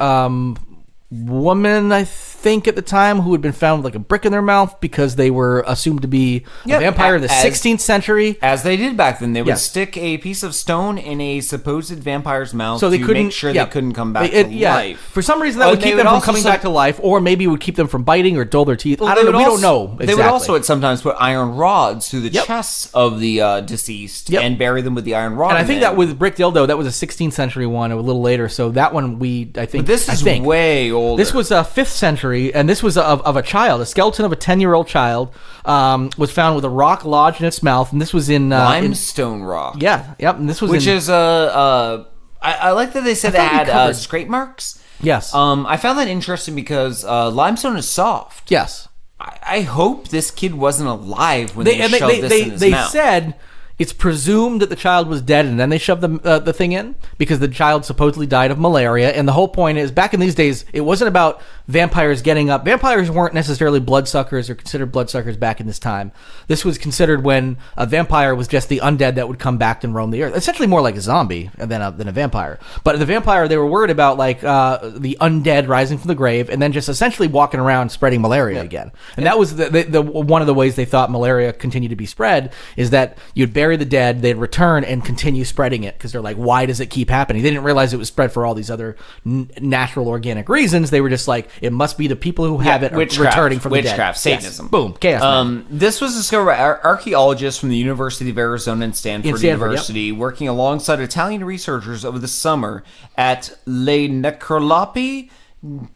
woman, I think, at the time, who had been found with like a brick in their mouth because they were assumed to be a vampire in the 16th century. As they did back then. They would stick a piece of stone in a supposed vampire's mouth to make sure they couldn't come back to life. For some reason, that would keep them from coming back to life, or maybe it would keep them from biting or dull their teeth. I don't know. We don't know exactly. They would also sometimes put iron rods through the chests of the deceased and bury them with the iron rod. And I think that with Brick Dildo, that was a 16th century one, a little later. So that one, I think... But this is way older. This was 5th century, and this was of a child. A skeleton of a 10-year-old child was found with a rock lodged in its mouth, and this was in... limestone rock. Yeah, yep, and this was Which is, I like that they said it had scrape marks. Yes. I found that interesting because limestone is soft. Yes. I hope this kid wasn't alive when they shoved this in his mouth. They said... It's presumed that the child was dead, and then they shoved the thing in because the child supposedly died of malaria. And the whole point is, back in these days, it wasn't about vampires getting up. Vampires weren't necessarily bloodsuckers or considered bloodsuckers back in this time. This was considered when a vampire was just the undead that would come back and roam the earth. Essentially more like a zombie than a vampire. But the vampire, they were worried about like the undead rising from the grave and then just essentially walking around spreading malaria again. And that was the one of the ways they thought malaria continued to be spread, is that you'd bury the dead, they'd return and continue spreading it, because they're like, why does it keep happening? They didn't realize it was spread for all these other natural organic reasons. They were just like, it must be the people who have it returning from the dead. Witchcraft, Satanism. Yes. Boom, chaos. This was discovered by archaeologists from the University of Arizona and Stanford University, working alongside Italian researchers over the summer at Le Necrolopi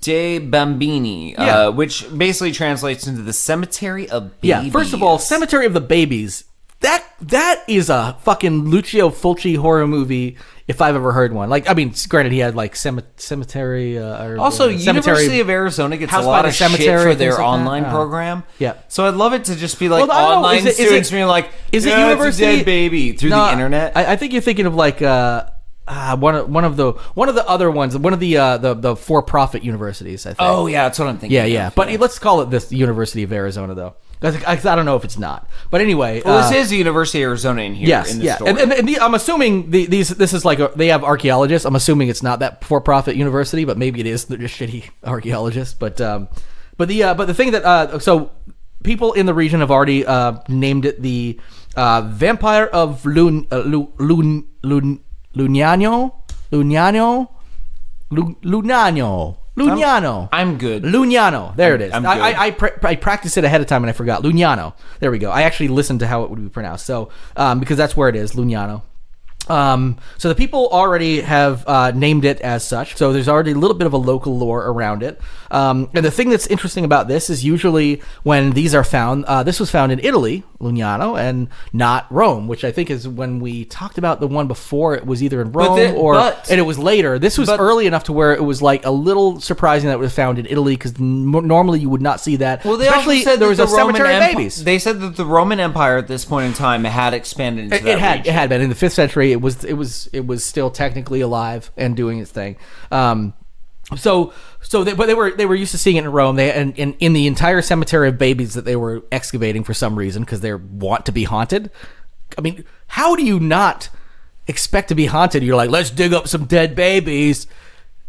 dei Bambini, which basically translates into the Cemetery of Babies. Yeah, first of all, Cemetery of the Babies. That is a fucking Lucio Fulci horror movie, if I've ever heard one. Like, I mean, granted, he had like Cemetery. Also, University of Arizona gets a lot of shit for their online program. Yeah, so I'd love it to just be like online students being like, "Is it University? It's a dead baby" through the internet. I think you're thinking of like one of the other ones, one of the for-profit universities. I think. Oh yeah, that's what I'm thinking. Yeah. But let's call it this University of Arizona, though. I don't know if it's not, but anyway. Well, this is the University of Arizona in here. Yes, in the story. And I'm assuming this is like they have archaeologists. I'm assuming it's not that for-profit university, but maybe it is. They're just shitty archaeologists. But the thing that so people in the region have already named it the Vampire of Lugnano. I'm good. Lugnano. There it is. I'm good. I practiced it ahead of time and I forgot. Lugnano. There we go. I actually listened to how it would be pronounced. So, because that's where it is, Lugnano. So the people already have named it as such. So there's already a little bit of a local lore around it. And the thing that's interesting about this is usually when these are found, this was found in Italy, Lugnano, and not Rome, which I think is when we talked about the one before. It was either in Rome and it was later. This was early enough to where it was like a little surprising that it was found in Italy, because normally you would not see that. Well, they especially said there was a cemetery of babies. They said that the Roman Empire at this point in time had expanded into that region. It had been in the 5th century. It was still technically alive and doing its thing. But they were used to seeing it in Rome. And in the entire cemetery of babies that they were excavating for some reason, because they want to be haunted. I mean, how do you not expect to be haunted? You're like, let's dig up some dead babies.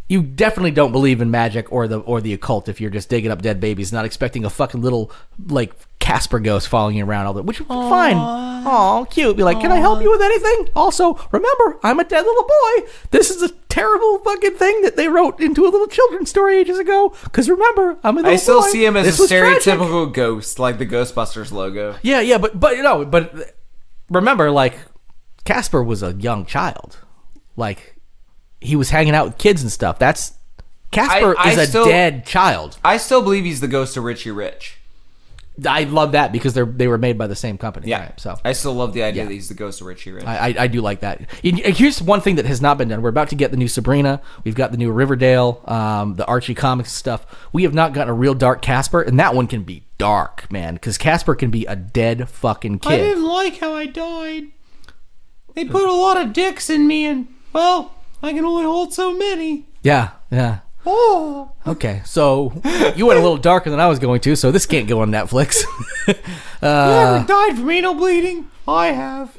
You definitely don't believe in magic or the occult if you're just digging up dead babies, not expecting a fucking little like Casper ghost following you around all the, which is fine. Aw, cute. Be like, can I help you with anything? Also, remember, I'm a dead little boy. This is a terrible fucking thing that they wrote into a little children's story ages ago. Because remember, I'm a little boy. I still see him as a stereotypical ghost, like the Ghostbusters logo. Yeah, but remember, like, Casper was a young child. Like, he was hanging out with kids and stuff. Casper is a dead child. I still believe he's the ghost of Richie Rich. I love that because they were made by the same company. Yeah, right? So I still love the idea that he's the ghost of Richie Rich. I do like that. Here's one thing that has not been done. We're about to get the new Sabrina. We've got the new Riverdale, the Archie comics stuff. We have not gotten a real dark Casper, and that one can be dark, man, because Casper can be a dead fucking kid. I didn't like how I died. They put a lot of dicks in me, and, well, I can only hold so many. Yeah. Oh. Okay, so you went a little darker than I was going to, so this can't go on Netflix. You ever died from anal bleeding? I have.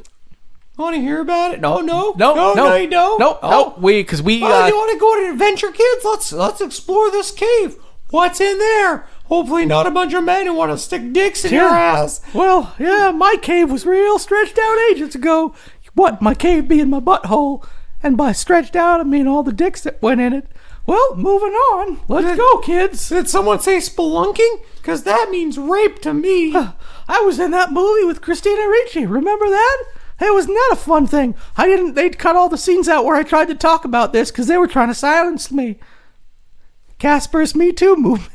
Want to hear about it? No, you don't. No. Because we. You want to go to Adventure Kids? Let's explore this cave. What's in there? Hopefully not a bunch of men who want to stick dicks in your ass. Well, yeah, my cave was real stretched out ages ago. What? My cave being my butthole, and by stretched out I mean all the dicks that went in it. Well, moving on. Let's go, kids. Did someone say spelunking? Because that means rape to me. I was in that movie with Christina Ricci. Remember that? Hey, wasn't that a fun thing? They'd cut all the scenes out where I tried to talk about this because they were trying to silence me. Casper's Me Too movement.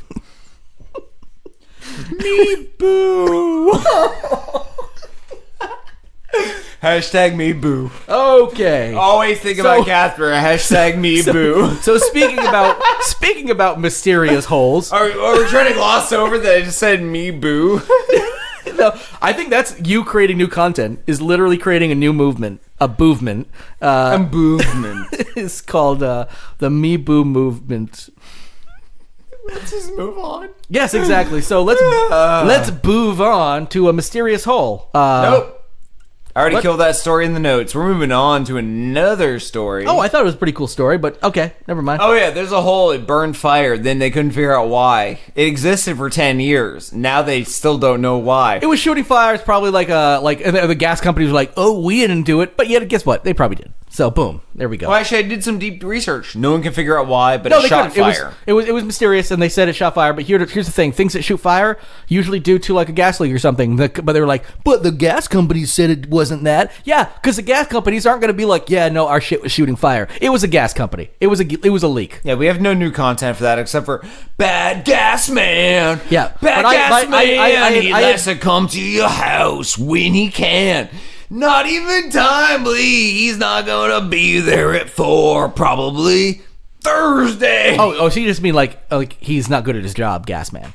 Me boo. Hashtag me boo. Okay. Always think about Casper. Hashtag me boo. So speaking about mysterious holes. Are we trying to gloss over that I just said me boo? No, I think that's you creating new content. Is literally creating a new movement. A boovement. A movement. It's called the Me Boo movement. Let's just move on. Yes, exactly. So let's move on to a mysterious hole. Nope. I already killed that story in the notes. We're moving on to another story. Oh, I thought it was a pretty cool story, but okay, never mind. Oh, yeah, there's a hole. It burned fire. Then they couldn't figure out why. It existed for 10 years. Now they still don't know why. It was shooting fires, probably and the gas companies were like, oh, we didn't do it. But yet, guess what? They probably did. So, boom. There we go. Well, actually, I did some deep research. No one can figure out why, but it shot fire. It was mysterious, and they said it shot fire. But here's the thing. Things that shoot fire usually due to, like, a gas leak or something. But they were like, but the gas companies said it wasn't that. Yeah, because the gas companies aren't going to be like, yeah, no, our shit was shooting fire. It was a gas company. It was a leak. Yeah, we have no new content for that except for Bad Gas Man. Yeah. Bad Gas Man. He likes to come to your house when he can. Not even timely. He's not gonna be there at 4, probably Thursday. Oh, so you just mean like he's not good at his job, gas man.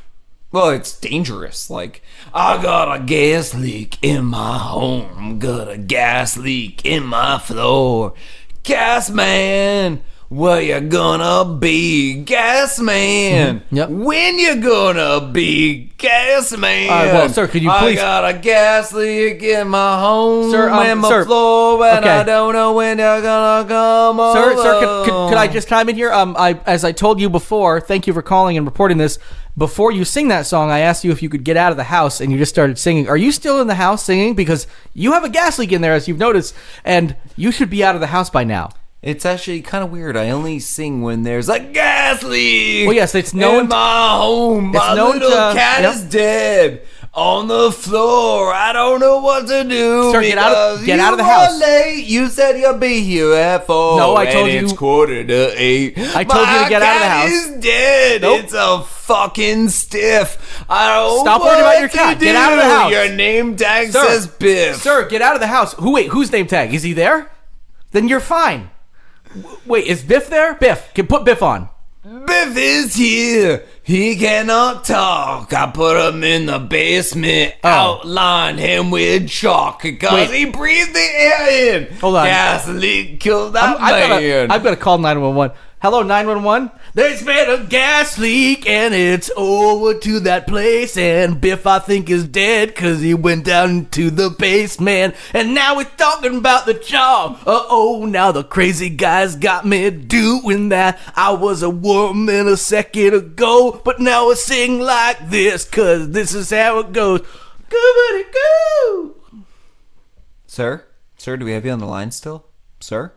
Well, it's dangerous. Like, I got a gas leak in my home. Got a gas leak in my floor. Gas man, where you gonna be, gas man? Mm-hmm. Yep. When you gonna be, gas man? Well, sir, could you please? I got a gas leak in my home, sir, and my floor, and I don't know when you're gonna come over. Sir, could I just chime in here? As I told you before, thank you for calling and reporting this. Before you sing that song, I asked you if you could get out of the house, and you just started singing. Are you still in the house singing? Because you have a gas leak in there, as you've noticed, and you should be out of the house by now. It's actually kind of weird. I only sing when there's a gas leak. Well, yes, it's known in my home. My little cat is dead on the floor. I don't know what to do. Sir, get out of the house. Late. You said you'll be here at 4. No, I told you. It's 7:45. I told you to get out of the house. My cat is dead. Nope. It's a fucking stiff. I don't Stop worrying about your cat. Get out of the house. Your name tag says Biff. Sir, get out of the house. Whose name tag? Is he there? Then you're fine. Wait, is Biff there? Biff, put Biff on. Biff is here. He cannot talk. I put him in the basement. Outline him with chalk because he breathed the air in. Hold on. Gas leak killed that man. I've got to call 911. Hello, 911. There's been a gas leak and it's over to that place. And Biff, I think, is dead because he went down to the basement. And now we're talking about the chalk. Now the crazy guys got me doing that. I was a woman a second ago, but now I sing like this because this is how it goes. Go. Sir, do we have you on the line still? Sir,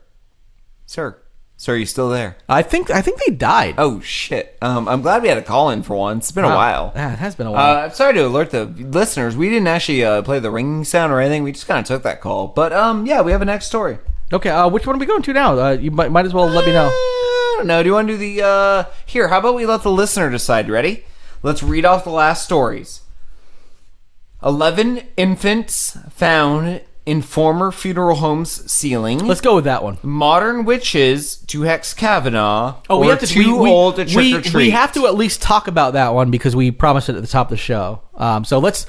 are you still there? I think they died. Oh, shit. I'm glad we had a call in for once. It's been a while. Yeah, it has been a while. I'm sorry to alert the listeners. We didn't actually play the ringing sound or anything. We just kind of took that call. But, yeah, we have a next story. Okay, which one are we going to now? You might as well let me know. I don't know. Do you want to do the... Here, how about we let the listener decide? Ready? Let's read off the last stories. 11 infants found in former funeral homes ceiling. Let's go with that one. Modern witches to Hex Kavanaugh. We have to too old to trick or treat. We have to at least talk about that one because we promised it at the top of the show. So let's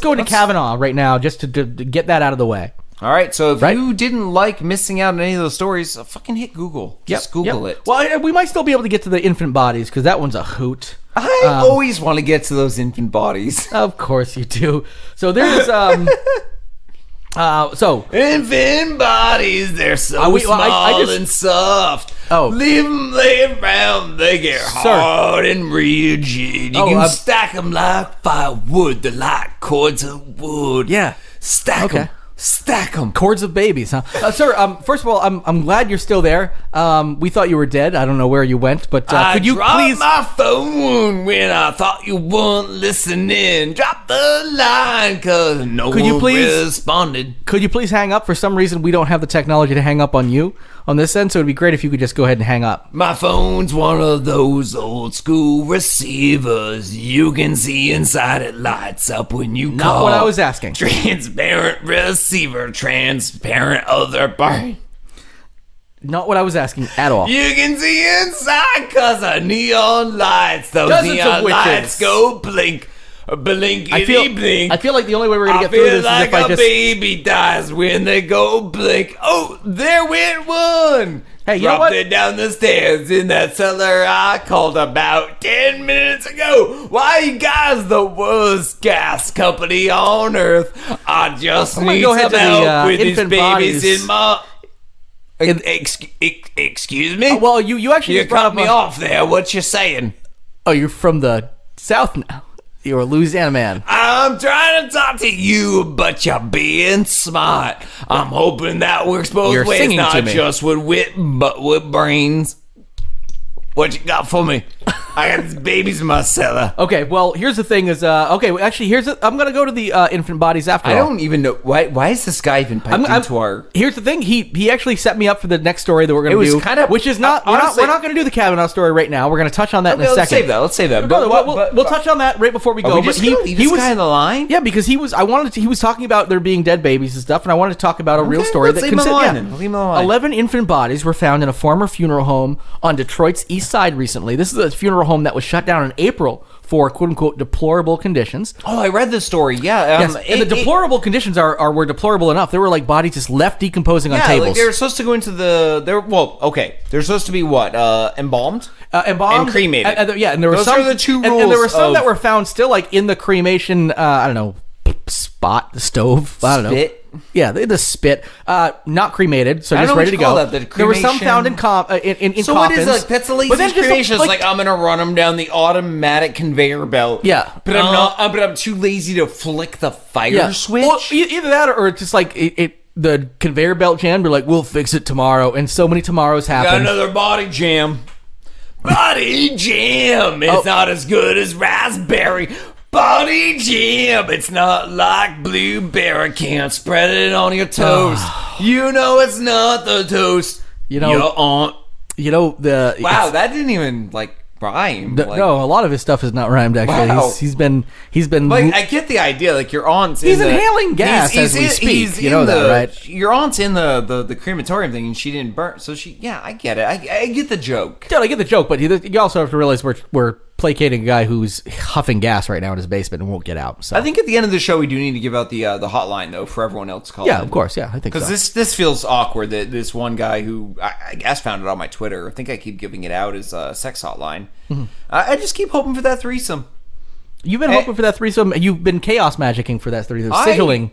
go into Kavanaugh right now just to get that out of the way. All right. So if you didn't like missing out on any of those stories, fucking hit Google. Just Google it. Well, we might still be able to get to the infant bodies because that one's a hoot. I always want to get to those infant bodies. Of course you do. So there's infant bodies, they're so small and soft. Leave them laying around, they get hard and rigid. You can stack them like firewood, they're like cords of wood. Yeah, stack them. Stack them. Cords of babies, huh? Sir, first of all, I'm glad you're still there. We thought you were dead. I don't know where you went, but could you please... my phone when I thought you weren't listening. Drop the line because no one responded. Could you please hang up? For some reason, we don't have the technology to hang up on you on this end, so it'd be great if you could just go ahead and hang up. My phone's one of those old school receivers. You can see inside, it lights up when you call. Not what I was asking. Transparent receiver, transparent other part. Not what I was asking at all. You can see inside because of neon lights. Those neon lights go blink. Blinkety blink. I feel like the only way we're gonna get through this is if I just... baby dies when they go blink. Oh, there went one. Hey, you know what? Dropped it down the stairs in that cellar I called about 10 minutes ago. Why you guys the worst gas company on earth? I just need some help with these babies in my... Excuse me? Well, you actually just cut me off there. What you saying? Oh, you're from the South now. You're a Louisiana man. I'm trying to talk to you, but you're being smart. I'm hoping that works both ways, not just with wit, but with brains. What you got for me? I got these babies in my cellar. Okay, well, here's the thing is, I'm going to go to the infant bodies after all. I don't even know, why is this guy even piped into our... Here's the thing, he actually set me up for the next story that we're going to do, which is not, we're not going to do the Kavanaugh story right now. We're going to touch on that in a second. Let's save that. We'll touch on that right before we go. But he was guy in the line? Yeah, because he was talking about there being dead babies and stuff, and I wanted to talk about a real story. Let's leave him alone. 11 infant bodies were found in a former funeral home on Detroit's east side recently. This is a funeral home that was shut down in April for quote-unquote deplorable conditions. Oh, I read this story. Yeah. Yes. And the deplorable conditions were deplorable enough. There were like bodies just left decomposing on tables. Like they were supposed to go into they're supposed to be what? Embalmed? Embalmed and cremated. And there were Those are the two rules. And there were some that were found still like in the cremation, I don't know, stove. I don't know. Spit. Yeah, the spit. Not cremated, so just ready to go. There were some found in coffins. So what is that's a lazy cremation? It's like I'm gonna run them down the automatic conveyor belt. Yeah, but I'm not. But I'm too lazy to flick the fire switch. Well, either that or just like the conveyor belt jammed. We're like, we'll fix it tomorrow, and so many tomorrows happen. Got another body jam. Body jam. It's not as good as raspberry. Body jam. It's not like blueberry. Can't spread it on your toast. You know it's not the toast. Your aunt. Wow, that didn't even rhyme. No, a lot of his stuff is not rhymed. Actually, wow. He's been. Like, I get the idea. Like your aunt's. He's inhaling gas as we speak. You know that, right? Your aunt's in the crematorium thing, and she didn't burn. So I get it. I get the joke. Dude, I get the joke, but you also have to realize we're placating a guy who's huffing gas right now in his basement and won't get out. So I think at the end of the show we do need to give out the hotline though for everyone else calling. Yeah, of course. Yeah, I think because this feels awkward that this one guy who I guess found it on my Twitter. I think I keep giving it out as a sex hotline. Mm-hmm. I just keep hoping for that threesome. You've been hoping for that threesome. You've been chaos magicking for that threesome. Sigilling.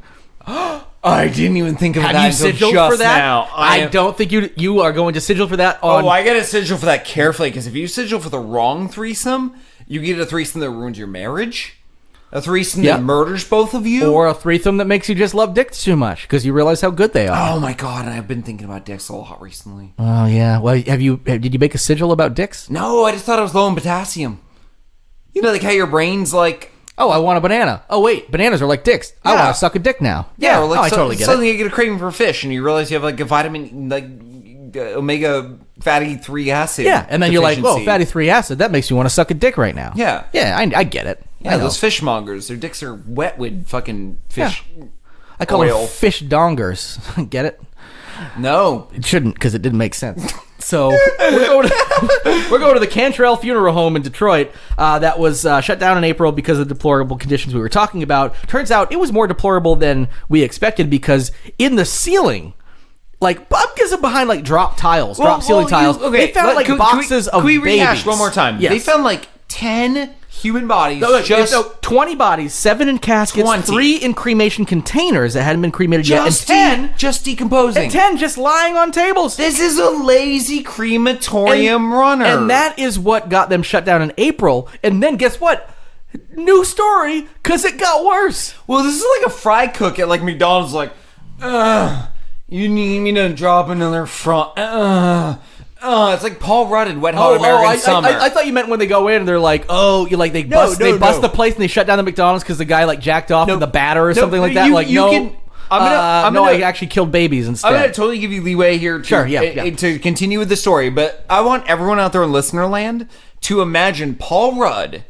I didn't even think of that. Have you sigiled just for that? Now. I don't think you are going to sigil for that. I got to sigil for that carefully because if you sigil for the wrong threesome, you get a threesome that ruins your marriage, a threesome that murders both of you, or a threesome that makes you just love dicks too much because you realize how good they are. Oh my god! And I've been thinking about dicks a lot recently. Oh yeah. Well, did you make a sigil about dicks? No, I just thought it was low in potassium. You know, like how your brain's like. Oh, I want a banana. Oh, wait, bananas are like dicks. I want to suck a dick now. Yeah, or like I totally get it. Suddenly you get a craving for fish, and you realize you have like a vitamin, like omega fatty 3 acid. Yeah, and then you're like, whoa, fatty 3 acid. That makes you want to suck a dick right now. Yeah. Yeah, I get it. Yeah, those fishmongers, their dicks are wet with fucking fish. Yeah. I call them fish dongers. Get it? No. It shouldn't, because it didn't make sense. So we're going to the Cantrell Funeral Home in Detroit that was shut down in April because of the deplorable conditions we were talking about. Turns out it was more deplorable than we expected because in the ceiling, like bumpkins are behind like drop tiles, ceiling tiles. They found like boxes of babies. Can we rehash one more time? Yes. They found like 10 human bodies. 20 bodies, 7 in caskets, 20. 3 in cremation containers that hadn't been cremated yet, and 10 just decomposing. And 10 just lying on tables. This is a lazy crematorium runner. And that is what got them shut down in April. And then guess what? New story, because it got worse. Well, this is like a fry cook at like McDonald's, like, you need me to drop another it's like Paul Rudd in Wet Hot American Summer. I thought you meant when they go in and they're like, they bust the place and they shut down the McDonald's because the guy like jacked off in the batter or something like that. I actually killed babies instead. I'm gonna totally give you leeway here to continue with the story, but I want everyone out there in listener land to imagine Paul Rudd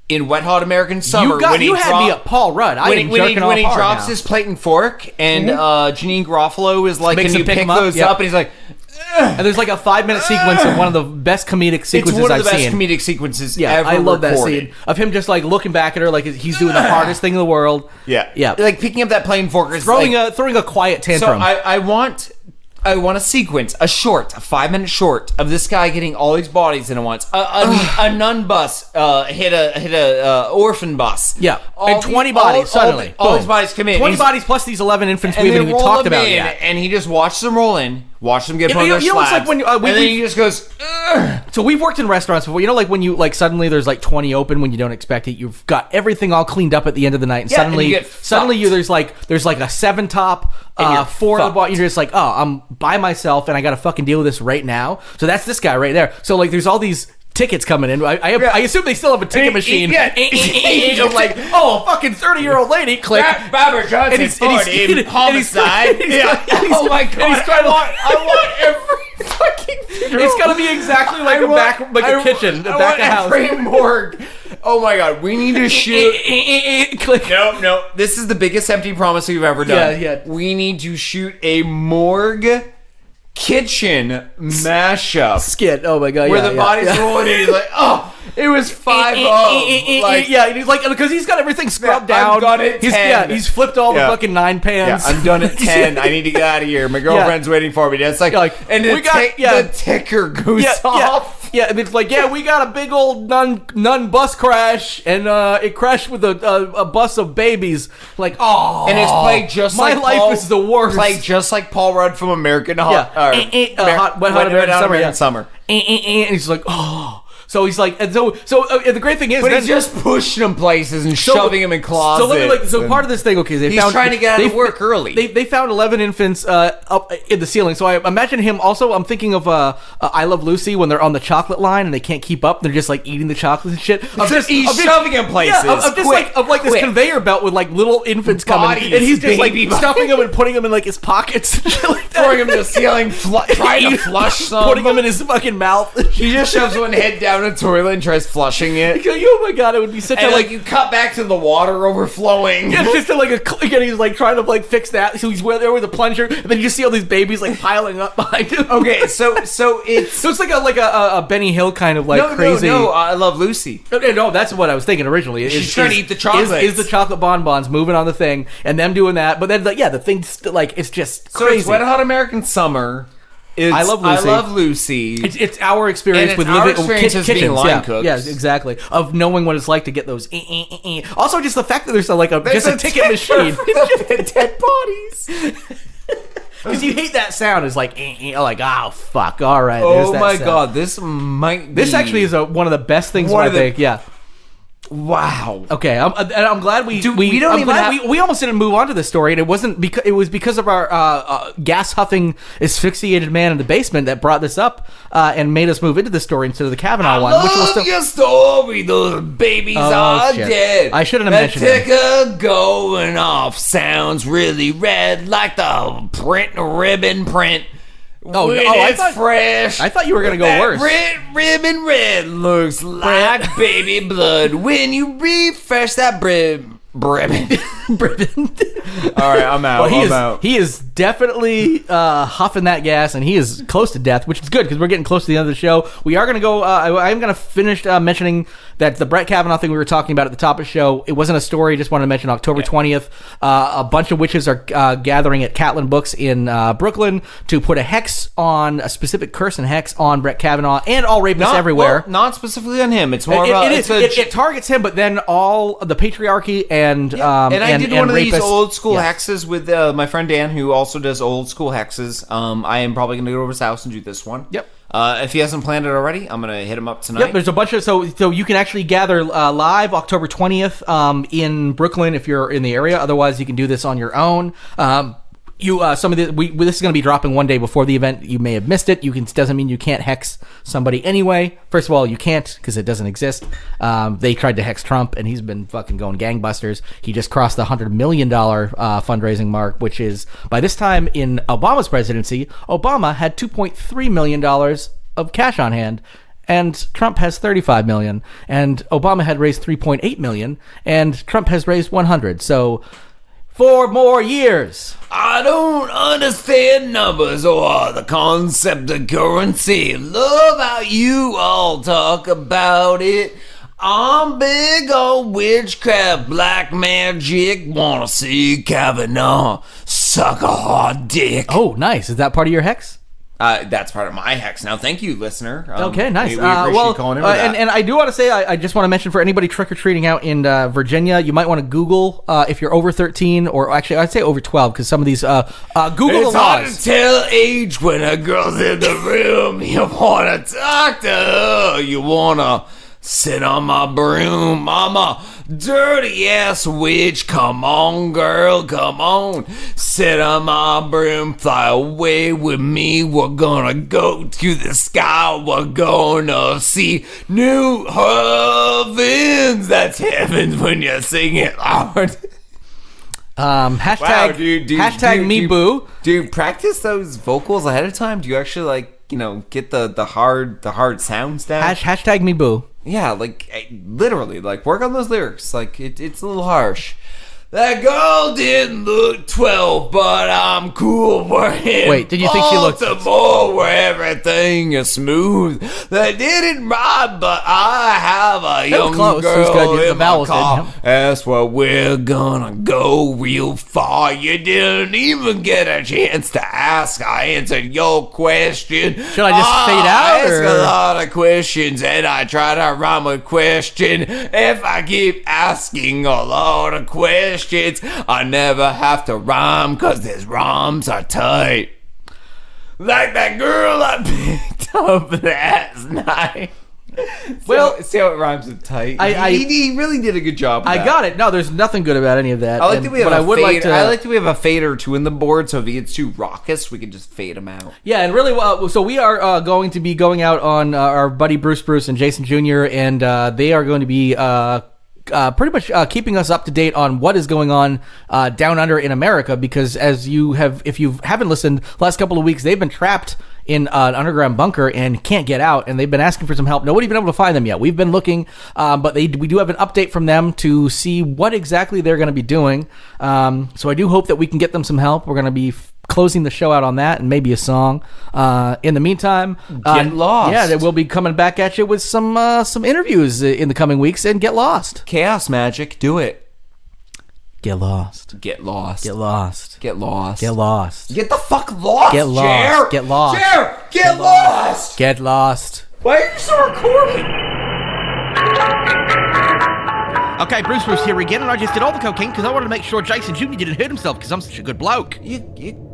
in Wet Hot American Summer. You had me at Paul Rudd. When he drops his plate and fork, and Janine Garofalo is like, can you pick those up? And he's like, and there's like a 5-minute sequence of one of the best comedic sequences I've seen. It's one of the best comedic sequences ever I love recorded. that scene of him just like looking back at her like he's doing the hardest thing in the world. Yeah. Like picking up that plate and fork. Throwing a quiet tantrum. So I want a sequence, a 5-minute short of this guy getting all these bodies in at once. A nun bus hit a orphan bus. Yeah, and 20 bodies suddenly. All these bodies come in. 20 bodies plus these 11 infants we haven't even talked about yet. And he just watches them roll in, watch them get put on their slabs, like when and then he just goes. Ugh. So we've worked in restaurants before. You know, like when you like suddenly there's like 20 open when you don't expect it. You've got everything all cleaned up at the end of the night, and suddenly there's like a 7 top, 4 at the bottom. You're just like, oh, I'm by myself and I got to fucking deal with this right now. So that's this guy right there. So like there's all these tickets coming in. I assume they still have a ticket machine. I'm like, oh, a fucking 30-year-old lady. Click. Barbara Johnson, 40, homicide. Oh my god! I want every fucking. It's gotta be exactly like a kitchen, the back of house. Every morgue. Oh my god, we need to shoot. Click. No. This is the biggest empty promise we've ever done. Yeah. We need to shoot a morgue kitchen mashup skit. Oh my god, where the bodies rolling in. He's like, oh, it was 5-0. Like, yeah, he's like, because he's got everything scrubbed down. I'm done at 10. He's flipped all the fucking 9 pans. Yeah, I'm done at 10. I need to get out of here. My girlfriend's waiting for me. That's like and the ticker goes off. Yeah, and it's like, we got a big old nun bus crash, and it crashed with a bus of babies. Like, oh, and it's played just my life is the worst. Played just like Paul Rudd from American Wet Hot American Summer. And he's like, oh. So he's like, and the great thing is, but he's just pushing him places and shoving him in closets. So part of this thing, okay, he's trying to get out of work early. They found 11 infants up in the ceiling. So I imagine him. Also, I'm thinking of I Love Lucy when they're on the chocolate line and they can't keep up. They're just like eating the chocolate and shit. He's shoving him places. Yeah, of like this conveyor belt with like little infants coming, and he's just like stuffing them and putting them in like his pockets, throwing them to the ceiling, trying to flush some, putting them in his fucking mouth. He just shoves one head down a toilet and tries flushing it. Oh my god, it would be such a like you cut back to the water overflowing. Yeah, it's just like a click, and he's like trying to like fix that. So he's there with a plunger, and then you just see all these babies like piling up behind him. Okay, so it's like a Benny Hill kind of like crazy. No, I Love Lucy. Okay, no, that's what I was thinking originally. She's trying to eat the chocolate. Is the chocolate bonbons moving on the thing, and them doing that? But then the thing's like it's just crazy. So it's Wet Hot American Summer. I Love Lucy. It's our experience with living kitchens. Line cooks. Yeah, exactly. Of knowing what it's like to get those. Also, just the fact that there's a ticket machine. Dead bodies. Because you hate that sound. It's like, oh fuck. All right. Oh my god. This actually is one of the best things. I think. Yeah. Wow. Okay, I'm glad we almost didn't move on to this story, and it was because of our gas huffing asphyxiated man in the basement that brought this up and made us move into this story instead of the Kavanaugh one. Which was your story. Those babies are dead. I shouldn't have mentioned it. The ticker going off sounds really red, like the ribbon print. Fresh. I thought you were going to go worse. Ribbon red looks like baby blood when you refresh that ribbon. All right, I'm out. Well, he is definitely huffing that gas, and he is close to death, which is good because we're getting close to the end of the show. We are going to go. I'm going to finish mentioning that the Brett Kavanaugh thing we were talking about at the top of the show. It wasn't a story. Just wanted to mention October 20th. A bunch of witches are gathering at Catlin Books in Brooklyn to put a specific curse and hex on Brett Kavanaugh and all rapists everywhere. Well, not specifically on him. It's more about it targets him, but then all the patriarchy and I did one of these rapists. Old school hexes with my friend Dan, who also does old school hexes. I am probably going to go over his house and do this one. Yep. If he hasn't planned it already, I'm going to hit him up tonight. Yep, there's a bunch of... So you can actually gather live October 20th in Brooklyn if you're in the area. Otherwise, you can do this on your own. This is going to be dropping one day before the event. You may have missed it. Doesn't mean you can't hex somebody anyway. First of all, you can't because it doesn't exist. They tried to hex Trump, and he's been fucking going gangbusters. He just crossed the $100 million fundraising mark, which is, by this time in Obama's presidency, Obama had $2.3 million of cash on hand. And Trump has $35 million. And Obama had raised $3.8 million. And Trump has raised $100. So... 4 more years. I don't understand numbers or the concept of currency. Love how you all talk about it. I'm big on witchcraft, black magic. Wanna see Kavanaugh suck a hard dick. Oh, nice. Is that part of your hex? That's part of my hex now. Thank you, listener. Okay, nice. We appreciate calling in with that. And I do want to say, I just want to mention for anybody trick-or-treating out in Virginia, you might want to Google if you're over 13, or actually, I'd say over 12, because some of these, Google it's the laws. Hard to tell age when a girl's in the room. You want to talk to her. You want to sit on my broom, mama. Dirty ass witch, come on girl, come on. Sit on my broom, fly away with me. We're gonna go to the sky. We're gonna see new heavens. That's heavens when you sing it loud. Hashtag me boo. Do you practice those vocals ahead of time? Do you actually get the hard sounds down? Hashtag me boo. Yeah, literally, work on those lyrics. It's a little harsh. That girl didn't look 12, but I'm cool for him. Wait, did you think she looked... Baltimore, where everything is smooth. They didn't ride, but I have a young girl in my car. That's where we're gonna go real far. You didn't even get a chance to ask. I answered your question. Should I just fade out? I ask a lot of questions, and I try to rhyme a question. If I keep asking a lot of questions, I never have to rhyme because these rhymes are tight. Like that girl I picked up last night. See how it rhymes with tight. He really did a good job with that. I got it. No, there's nothing good about any of that. I like that we have a fade or two in the board, so if he gets too raucous, we can just fade him out. Yeah, and really, so we are going to be going out on our buddy Bruce and Jason Jr., and they are going to be... pretty much keeping us up to date on what is going on down under in America, because if you haven't listened, the last couple of weeks they've been trapped in an underground bunker and can't get out, and they've been asking for some help. Nobody's been able to find them yet. We've been looking, but we do have an update from them to see what exactly they're going to be doing. So I do hope that we can get them some help. We're going to be closing the show out on that, and maybe a song. In the meantime, Get Lost. Yeah, we'll be coming back at you with some interviews in the coming weeks, and Get Lost. Chaos magic, do it. Get lost. Get lost. Get lost. Get lost. Get lost. Get the fuck lost. Get lost. Jer. Get lost. Jer, get lost. Get lost. Why are you still recording? Okay, Bruce here again, and I just did all the cocaine because I wanted to make sure Jason Jr. didn't hurt himself because I'm such a good bloke. You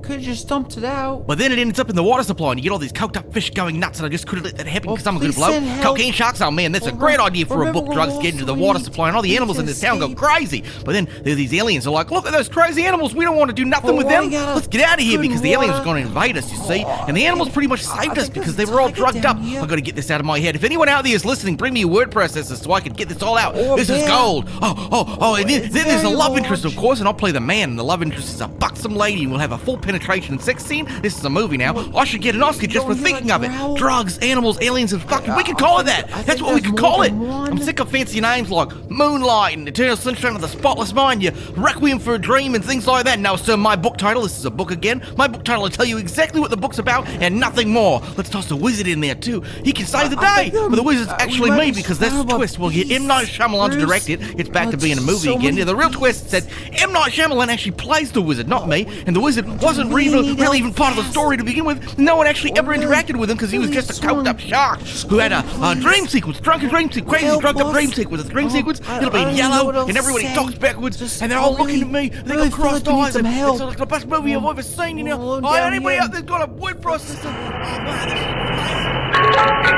Could have just dumped it out. But then it ends up in the water supply, and you get all these coked up fish going nuts, and I just couldn't let that happen because I'm a good bloke. Cocaine sharks, oh man, that's a great idea for a book. Drugs get into the water supply, and all the animals in this town go crazy. But then there's these aliens who are like, look at those crazy animals, we don't want to do nothing with them. Let's get out of here because the aliens are going to invade us, you see. And the animals pretty much saved us because they were all drugged up. I've got to get this out of my head. If anyone out there is listening, bring me a word processor so I can get this all out. This is gold. And then there's a love interest, of course, and I'll play the man, and the love interest is a buxom lady, and we'll have a full penetration and sex scene. This is a movie now. I should get an Oscar just for thinking of it. Drugs, animals, aliens, and fucking... We can call it that. That's what we can call it. I'm sick of fancy names like Moonlight and Eternal Sunshine of the Spotless Mind, you Requiem for a Dream and things like that. Now, sir, my book title, this is a book again, my book title will tell you exactly what the book's about and nothing more. Let's toss a wizard in there, too. He can save the day. But the wizard's actually me because that's the twist. Well, get M. Night Shyamalan to direct it. It's back to being a movie again. Yeah, the real twist said M. Night Shyamalan actually plays the wizard, not me. And the wizard wasn't really even part of the story to begin with. No one actually ever interacted with him because he was just a coked up shark who had a dream sequence, drunken dream sequence, crazy drugged up dream sequence. The dream sequence, it'll be in yellow and everybody talks backwards and they're all looking at me. They got crossed eyes and it's like the best movie I've ever seen, you know. Anybody out there's got a word processor? Oh man, this is amazing.